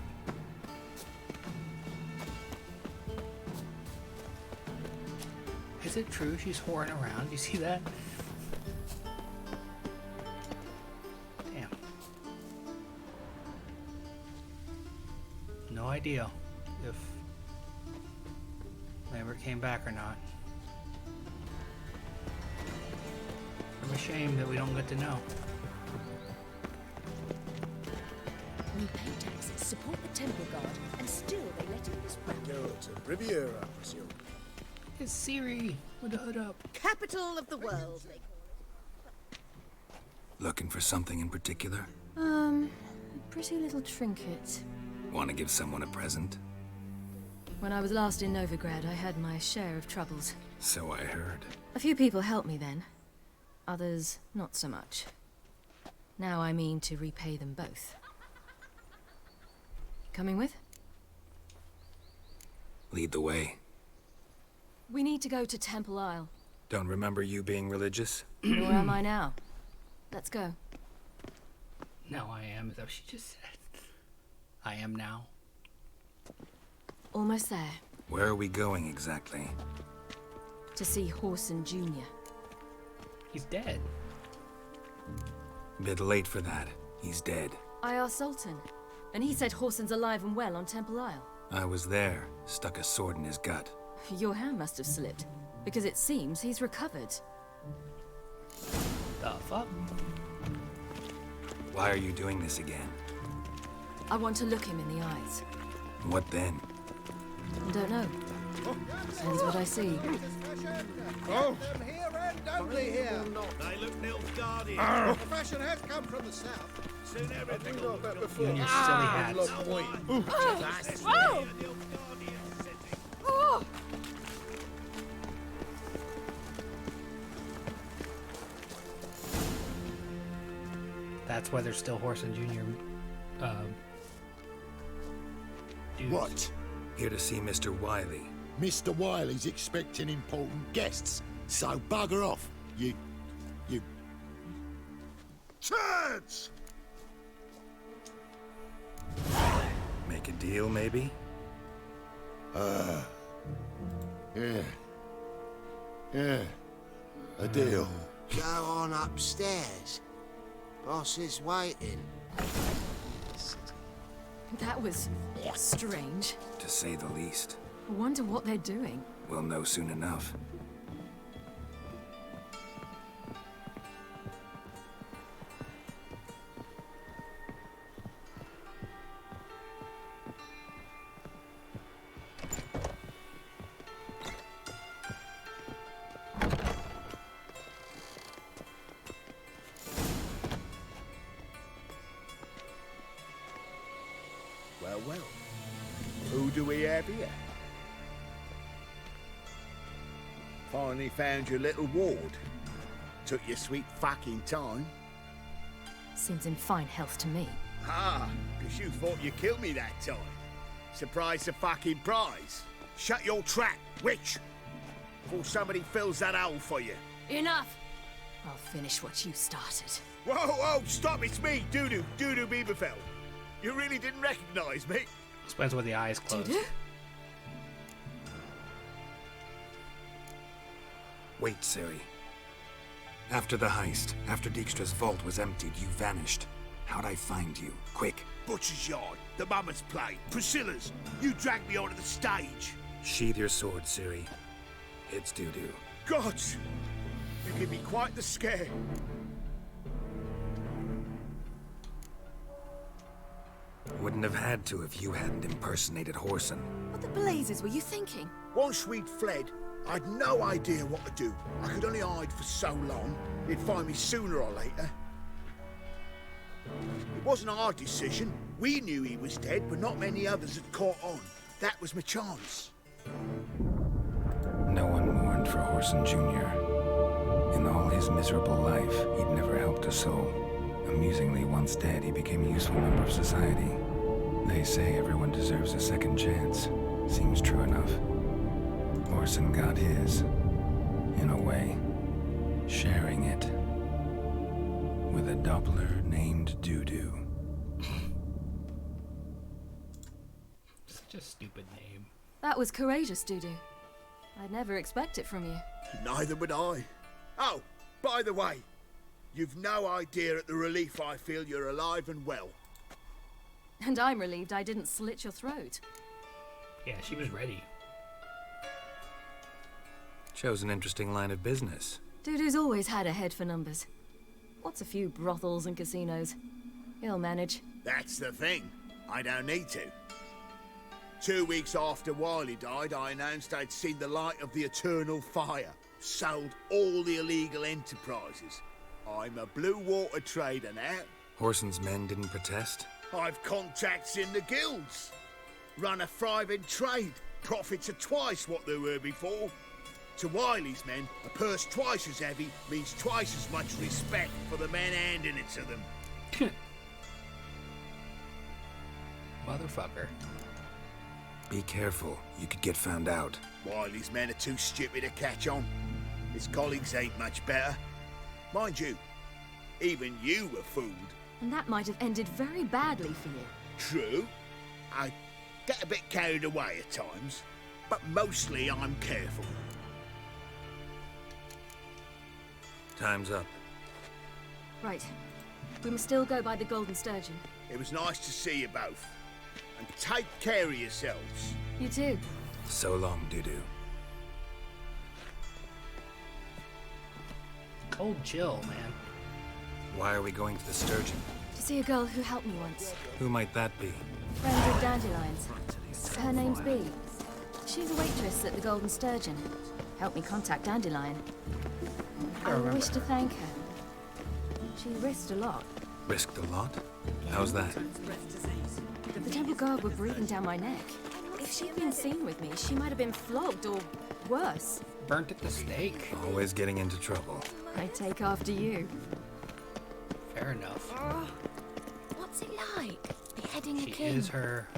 Is it true she's whoring around? You see that? Damn. No idea if Lambert came back or not. I'm ashamed that we don't get to know. We pay taxes, support the temple guard, and still they let him disrupt. Geralt of Riviera, I presume. It's Ciri with the hood up. Capital of the world, they call it. Looking for something in particular? A pretty little trinket. Want to give someone a present? When I was last in Novigrad, I had my share of troubles. So I heard. A few people helped me then. Others, not so much. Now I mean to repay them both. Coming with? Lead the way. We need to go to Temple Isle. Don't remember you being religious? Nor am I now. Let's go. Now I am, is that what she just said? I am now. Almost there. Where are we going exactly? To see Horson Jr. He's dead. Bit late for that. He's dead. I asked Sultan, and he said Horson's alive and well on Temple Isle. I was there, stuck a sword in his gut. Your hand must have slipped, because it seems he's recovered. The fuck? Why are you doing this again? I want to look him in the eyes. What then? Don't know. Depends what I see. Oh! From here and only here. They look Nilfgaardian. The fashion has come from the south. Soon everything I will knew that go before. You and your silly hats. Oh! That's why there's still Horson Jr. Dudes. What? Here to see Mr. Wiley. Mr. Wiley's expecting important guests, so bugger off, you... Turds! Make a deal, maybe? Yeah. A deal. Go on upstairs. Boss is waiting. That was strange. To say the least. I wonder what they're doing. We'll know soon enough. Well. Who do we have here? Finally found your little ward. Took your sweet fucking time. Seems in fine health to me. Ah, because you thought you killed me that time. Surprise the fucking prize. Shut your trap, witch! Before somebody fills that hole for you. Enough! I'll finish what you started. Whoa, stop, it's me, Dudu Bieberfeld. You really didn't recognize me? Depends with the eyes closed. Wait, Ciri. After the heist, after Dijkstra's vault was emptied, you vanished. How'd I find you? Quick. Butcher's Yard, the Mummer's Play, Priscilla's. You dragged me onto the stage. Sheathe your sword, Ciri. It's doo-doo. Gods! You give me quite the scare. Wouldn't have had to if you hadn't impersonated Whoreson. What the blazes were you thinking? Once we'd fled, I'd no idea what to do. I could only hide for so long. He'd find me sooner or later. It wasn't our decision. We knew he was dead, but not many others had caught on. That was my chance. No one mourned for Whoreson Jr. In all his miserable life, he'd never helped a soul. Amusingly, once dead, he became a useful member of society. They say everyone deserves a second chance. Seems true enough. Whoreson got his, in a way, sharing it with a Doppler named Doo-Doo. Such a stupid name. That was courageous, Doo-Doo. I'd never expect it from you. Neither would I. Oh, by the way, you've no idea at the relief I feel you're alive and well. And I'm relieved I didn't slit your throat. Yeah, she was ready. Chose an interesting line of business. Doo-Doo's always had a head for numbers. What's a few brothels and casinos? He'll manage. That's the thing. I don't need to. 2 weeks after Wiley died, I announced I'd seen the light of the eternal fire. Sold all the illegal enterprises. I'm a blue water trader now. Whoreson's men didn't protest? I've contacts in the guilds. Run a thriving trade. Profits are twice what they were before. To Wiley's men, a purse twice as heavy means twice as much respect for the men handing it to them. Motherfucker. Be careful. You could get found out. Wiley's men are too stupid to catch on. His colleagues ain't much better. Mind you, even you were fooled. And that might have ended very badly for you. True. I get a bit carried away at times, but mostly I'm careful. Time's up. Right. We must still go by the Golden Sturgeon. It was nice to see you both. And take care of yourselves. You too. So long, Doo-Doo. Cold chill, man. Why are we going to the Sturgeon? To see a girl who helped me once. Who might that be? Friend of Dandelion's. Her name's Bee. She's a waitress at the Golden Sturgeon. Helped me contact Dandelion. I wish to thank her. She risked a lot. Risked a lot? How's that? The temple guard were breathing down my neck. If she'd been seen with me, she might have been flogged or worse. Burnt at the stake. Always getting into trouble. I take after you. Fair enough. What's it like, beheading a She king? is her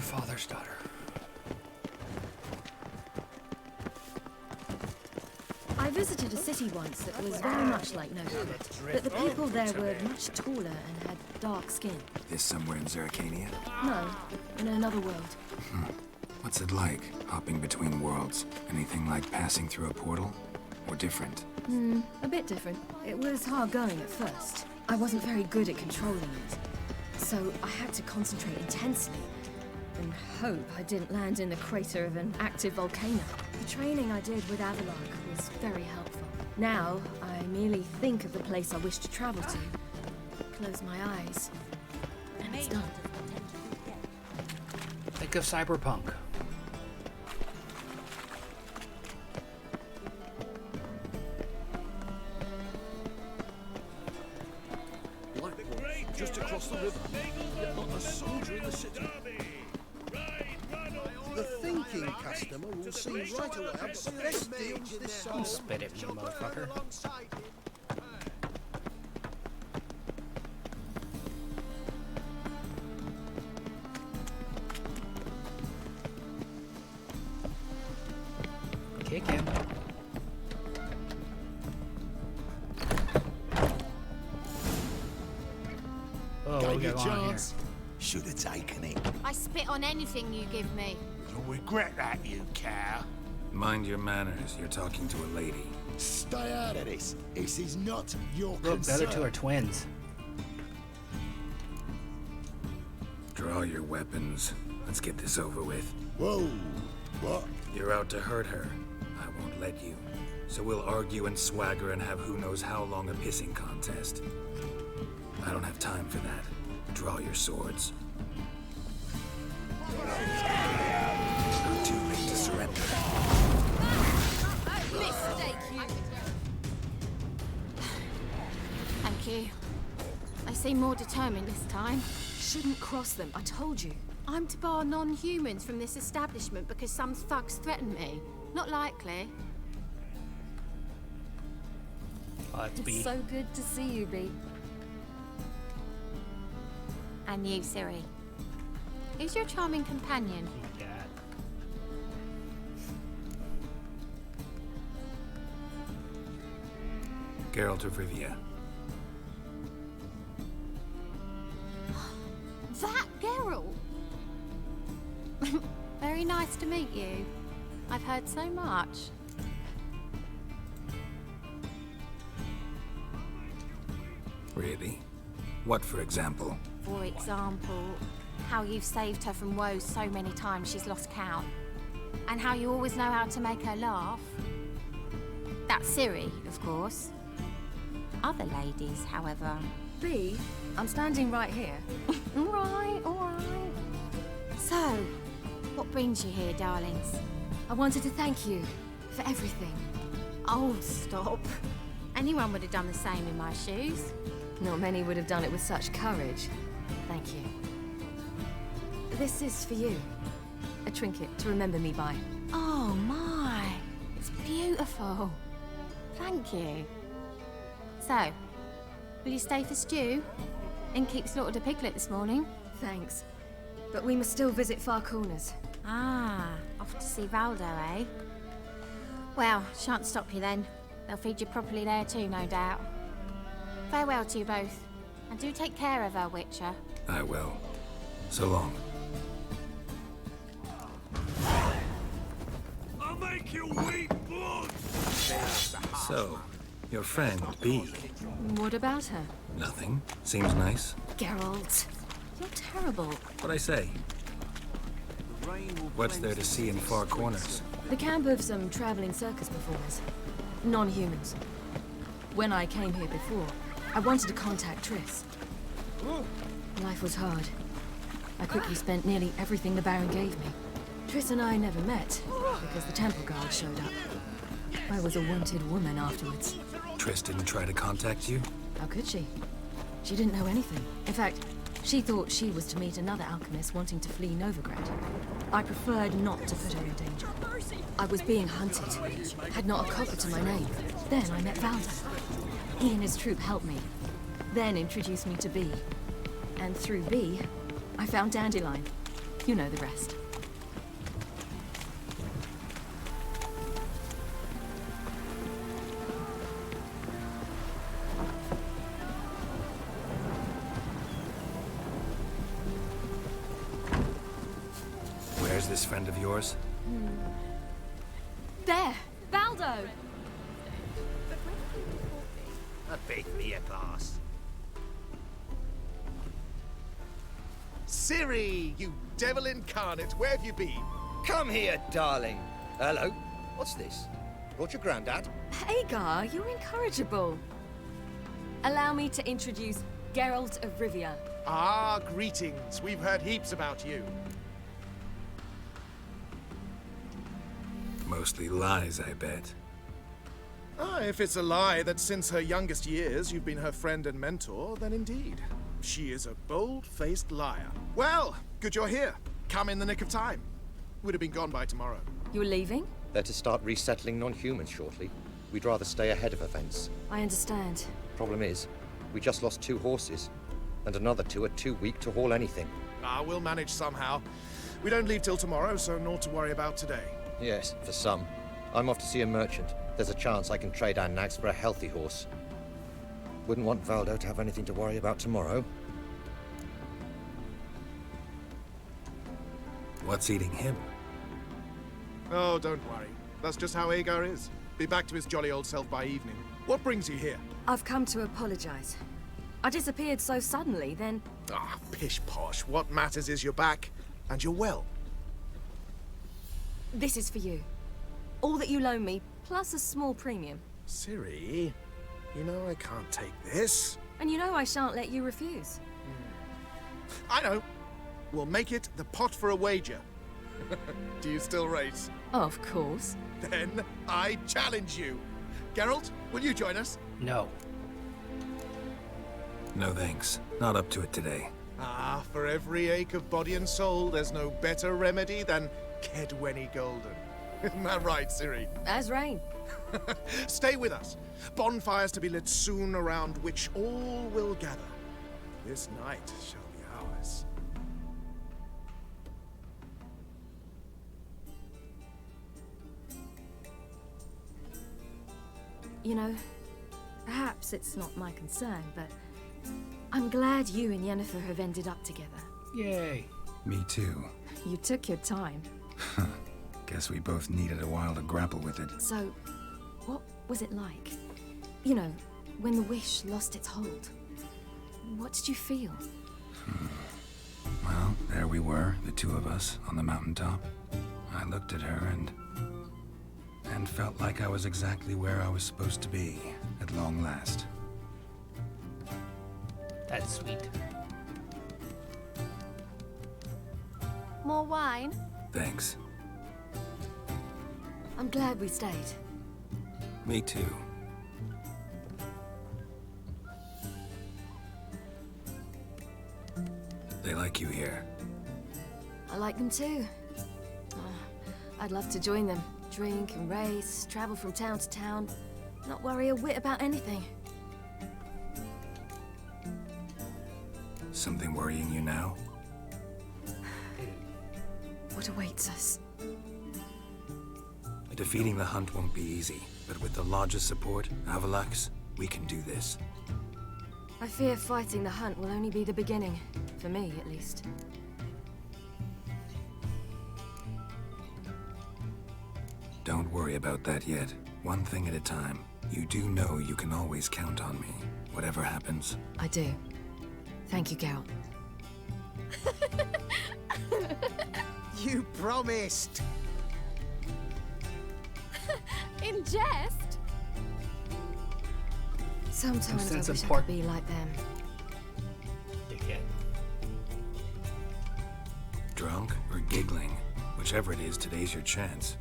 father's daughter. I visited a city once that was very much like Novigrad, but the people there were much taller and had dark skin. This somewhere in Zerrikania? No, in another world. What's it like, hopping between worlds? Anything like passing through a portal? Or different? A bit different. It was hard going at first. I wasn't very good at controlling it. So I had to concentrate intensely and hope I didn't land in the crater of an active volcano. The training I did with Avalok was very helpful. Now, I merely think of the place I wish to travel to, close my eyes, and it's done. Think of cyberpunk. Just across the river. Not a soldier in the city. The thinking customer will see right away I've got the best deals this side. Don't spit at me, motherfucker. Kick him. Oh, what we got going on here? Should have taken it. I spit on anything you give me. You'll regret that, you cow. Mind your manners. You're talking to a lady. Stay out of this. This is not your Look, the concern. other two are twins. Draw your weapons. Let's get this over with. Whoa. What? You're out to hurt her. I won't let you. So we'll argue and swagger and have who knows how long a pissing contest. I don't have time for that. Draw your swords. Not too late to surrender. Thank you. They seem more determined this time. Shouldn't cross them, I told you. I'm to bar non-humans from this establishment because some thugs threaten me. Not likely. Oh, that's B. It's so good to see you, B. And you, Ciri. Who's your charming companion? Geralt of Rivia. That Geralt! Very nice to meet you. I've heard so much. Really? What, for example? For example, how you've saved her from woes so many times she's lost count. And how you always know how to make her laugh. That's Ciri, of course. Other ladies, however... B, I'm standing right here. All right. So, what brings you here, darlings? I wanted to thank you for everything. Oh, stop. Anyone would have done the same in my shoes. Not many would have done it with such courage. Thank you. This is for you. A trinket to remember me by. Oh, my. It's beautiful. Thank you. So, will you stay for stew? Innkeep slaughtered a piglet this morning. Thanks. But we must still visit Far Corners. Ah, off to see Valdo, eh? Well, shan't stop you then. They'll feed you properly there too, no doubt. Farewell to you both. And do take care of her, Witcher. I will. So long. I'll make you weep blood! So, your friend, B. What about her? Nothing. Seems nice. Geralt, you're terrible. What'd I say? What's there to see in Far Corners? The camp of some traveling circus performers. Non-humans. When I came here before, I wanted to contact Triss. Life was hard. I quickly spent nearly everything the Baron gave me. Triss and I never met, because the temple guard showed up. I was a wanted woman afterwards. Triss didn't try to contact you? How could she? She didn't know anything. In fact, she thought she was to meet another alchemist wanting to flee Novigrad. I preferred not to put her in danger. I was being hunted, had not a copper to my name. Then I met Valdo. He and his troop helped me, then introduced me to B. And through B, I found Dandelion. You know the rest. Where's this friend of yours? There! Valdo! A bit me a pass. Ciri, you devil incarnate, where have you been? Come here, darling. Hello. What's this? Brought your granddad? Hagar, you're incorrigible. Allow me to introduce Geralt of Rivia. Ah, greetings. We've heard heaps about you. Mostly lies, I bet. Ah, if it's a lie that since her youngest years you've been her friend and mentor, then indeed. She is a bold-faced liar. Well, good you're here. Come in the nick of time. Would have been gone by tomorrow. You're leaving? They're to start resettling non-humans shortly. We'd rather stay ahead of events. I understand. Problem is, we just lost 2 horses, and another 2 are too weak to haul anything. Ah, we'll manage somehow. We don't leave till tomorrow, so naught to worry about today. Yes, for some. I'm off to see a merchant. There's a chance I can trade our nags for a healthy horse. Wouldn't want Valdo to have anything to worry about tomorrow. What's eating him? Oh, don't worry. That's just how Agar is. Be back to his jolly old self by evening. What brings you here? I've come to apologize. I disappeared so suddenly, then... Ah, pish-posh. What matters is you're back, and you're well. This is for you. All that you loan me, plus a small premium. Ciri, you know I can't take this. And you know I shan't let you refuse. I know. We'll make it the pot for a wager. Do you still race? Of course. Then I challenge you. Geralt, will you join us? No. No thanks. Not up to it today. Ah, for every ache of body and soul, there's no better remedy than Kedwenny Golden. Isn't that right, Ciri? As rain. Stay with us. Bonfires to be lit soon, around which all will gather. This night shall be ours. You know, perhaps it's not my concern, but I'm glad you and Yennefer have ended up together. Yay. Me too. You took your time. Guess we both needed a while to grapple with it. So, what was it like? You know, when the wish lost its hold. What did you feel? Well, there we were, the two of us, on the mountaintop. I looked at her and felt like I was exactly where I was supposed to be, at long last. That's sweet. More wine? Thanks. I'm glad we stayed. Me too. They like you here. I like them too. I'd love to join them. Drink and race, travel from town to town, not worry a whit about anything. Something worrying you now? What awaits us? Defeating the hunt won't be easy, but with the Lodge's support, Avalax, we can do this. I fear fighting the hunt will only be the beginning. For me, at least. Don't worry about that yet. One thing at a time. You do know you can always count on me, whatever happens. I do. Thank you, Geralt. You promised! In jest? Sometimes I wish I could be like them. Dickhead. Drunk or giggling? Whichever it is, today's your chance.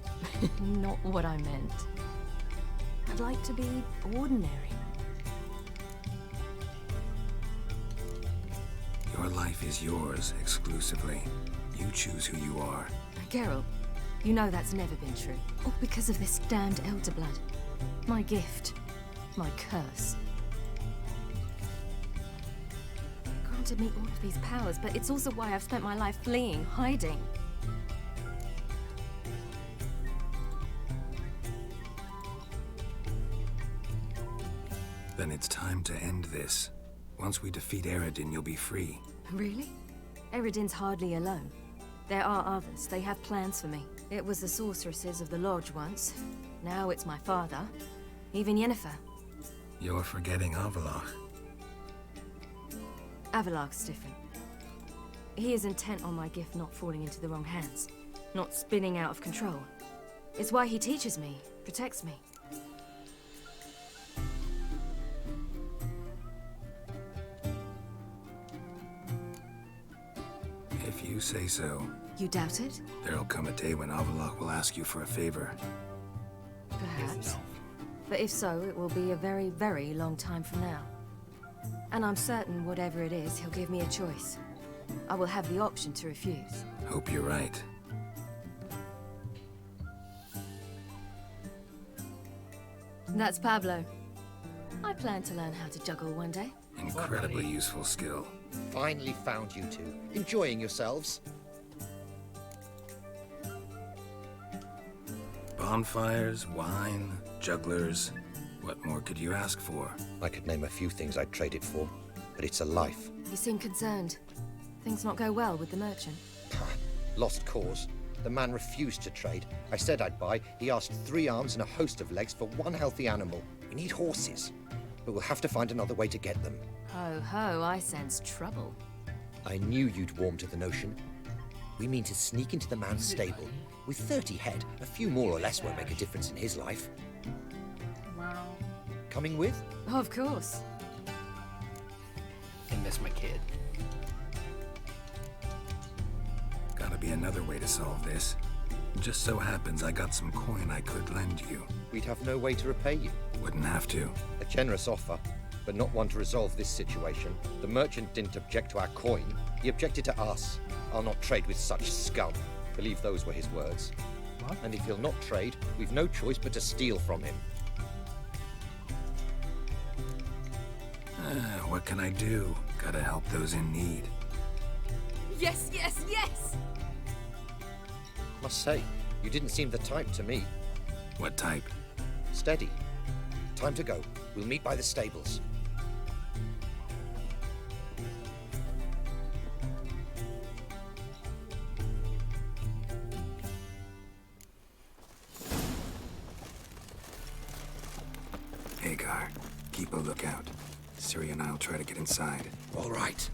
Not what I meant. I'd like to be ordinary. Your life is yours, exclusively. You choose who you are. Geralt, you know that's never been true. All because of this damned elder blood. My gift. My curse. Granted me all of these powers, but it's also why I've spent my life fleeing, hiding. Then it's time to end this. Once we defeat Eredin, you'll be free. Really? Eredin's hardly alone. There are others. They have plans for me. It was the sorceresses of the Lodge once. Now it's my father. Even Yennefer. You're forgetting Avallac'h. Avallac'h's different. He is intent on my gift not falling into the wrong hands. Not spinning out of control. It's why he teaches me, protects me. If you say so. You doubt it? There'll come a day when Avallac'h will ask you for a favor. Perhaps. But if so, it will be a very, very long time from now. And I'm certain whatever it is, he'll give me a choice. I will have the option to refuse. Hope you're right. That's Pablo. I plan to learn how to juggle one day. Incredibly useful skill. Finally found you two. Enjoying yourselves? Bonfires, wine, jugglers. What more could you ask for? I could name a few things I'd trade it for, but it's a life. You seem concerned. Things not go well with the merchant. Lost cause. The man refused to trade. I said I'd buy. He asked 3 arms and a host of legs for 1 healthy animal. We need horses, but we'll have to find another way to get them. Ho ho, I sense trouble. I knew you'd warm to the notion. We mean to sneak into the man's stable. With 30 head, a few more or less won't make a difference in his life. Coming with? Of course. I miss my kid. Gotta be another way to solve this. Just so happens I got some coin I could lend you. We'd have no way to repay you. Wouldn't have to. A generous offer, but not one to resolve this situation. The merchant didn't object to our coin. He objected to us. I'll not trade with such scum. Believe those were his words. What? And if he'll not trade, we've no choice but to steal from him. What can I do? Gotta help those in need. Yes, yes, yes! Must say, you didn't seem the type to me. What type? Steady. Time to go. We'll meet by the stables. Hagar, keep a lookout. Ciri and I'll try to get inside. All right.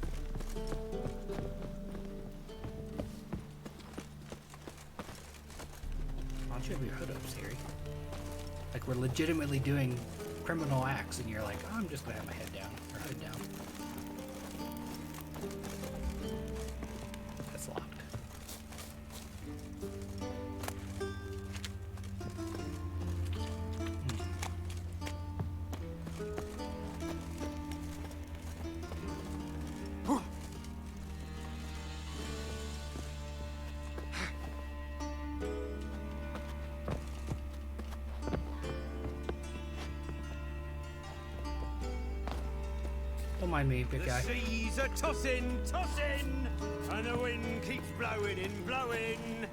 Why don't you have your hood up, Ciri? Like, we're legitimately doing criminal acts, and you're like, oh, I'm just gonna have my head down, or hood down. That's locked. Don't mind me, big guy. The seas are tossing, tossing, and the wind keeps blowing and blowing.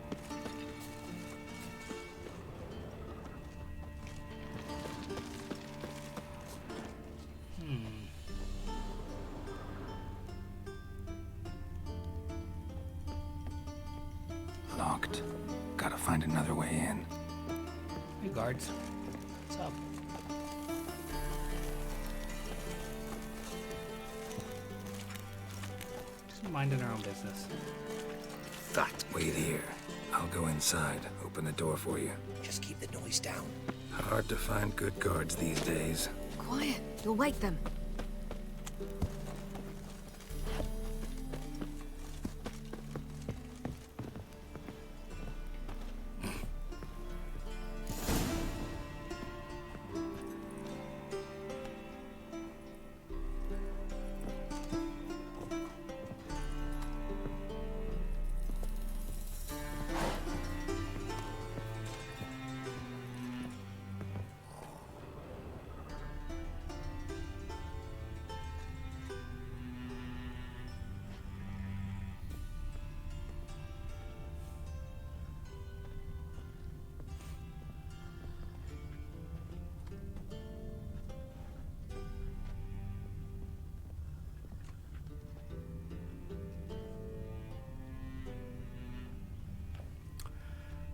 Locked. Gotta find another way in. Hey, guards. What's up? Just minding our own business. Wait here. I'll go inside. Open the door for you. Just keep the noise down. Hard to find good guards these days. Quiet, you'll wake them.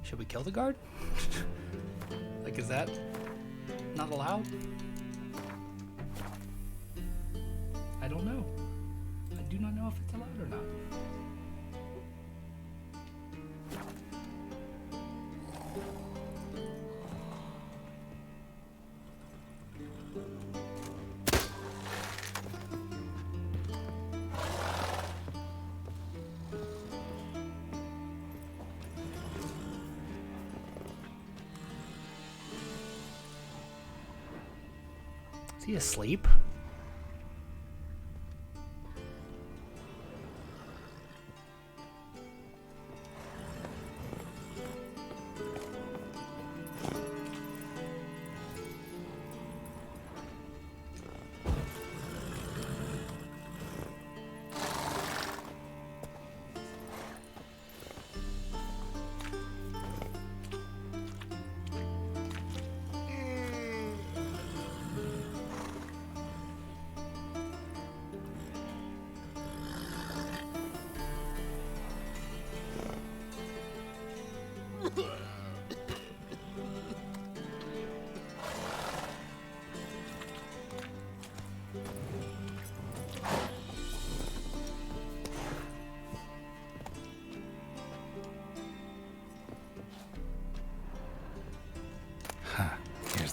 Should we kill the guard? Like, is that not allowed? I don't know. I do not know if it's allowed or not. Is he asleep?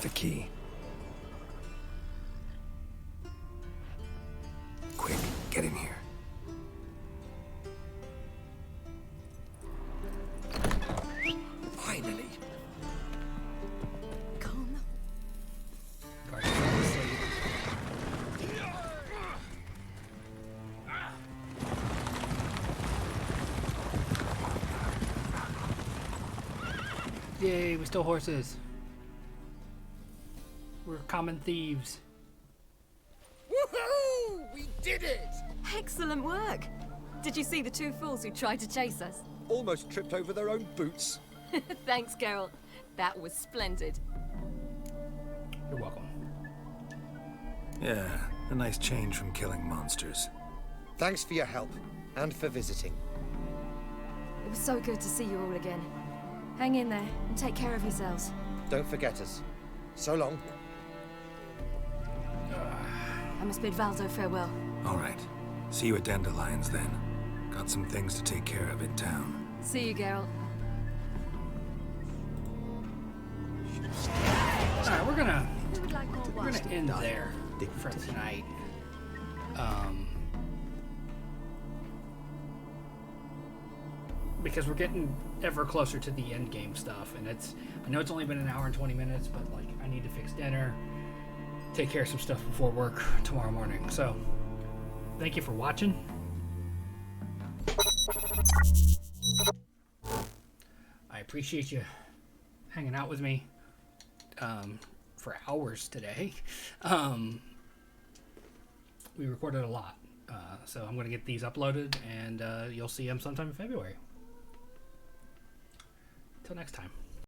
the key. Quick, get in here. Finally. Calm. Guards fell asleep. Yay, we stole horses. We're common thieves. Woohoo! We did it! Excellent work. Did you see the two fools who tried to chase us? Almost tripped over their own boots. Thanks, Geralt. That was splendid. You're welcome. Yeah, a nice change from killing monsters. Thanks for your help, and for visiting. It was so good to see you all again. Hang in there, and take care of yourselves. Don't forget us. So long. I must bid Valdo farewell. All right. See you at Dandelions then. Got some things to take care of in town. See you, Geralt. Alright, we're gonna end there for tonight. Because we're getting ever closer to the end game stuff, and I know it's only been an hour and 20 minutes, but like I need to fix dinner, take care of some stuff before work tomorrow morning. So thank you for watching. I appreciate you hanging out with me for hours today. We recorded a lot, so I'm going to get these uploaded, and you'll see them sometime in February. Till next time.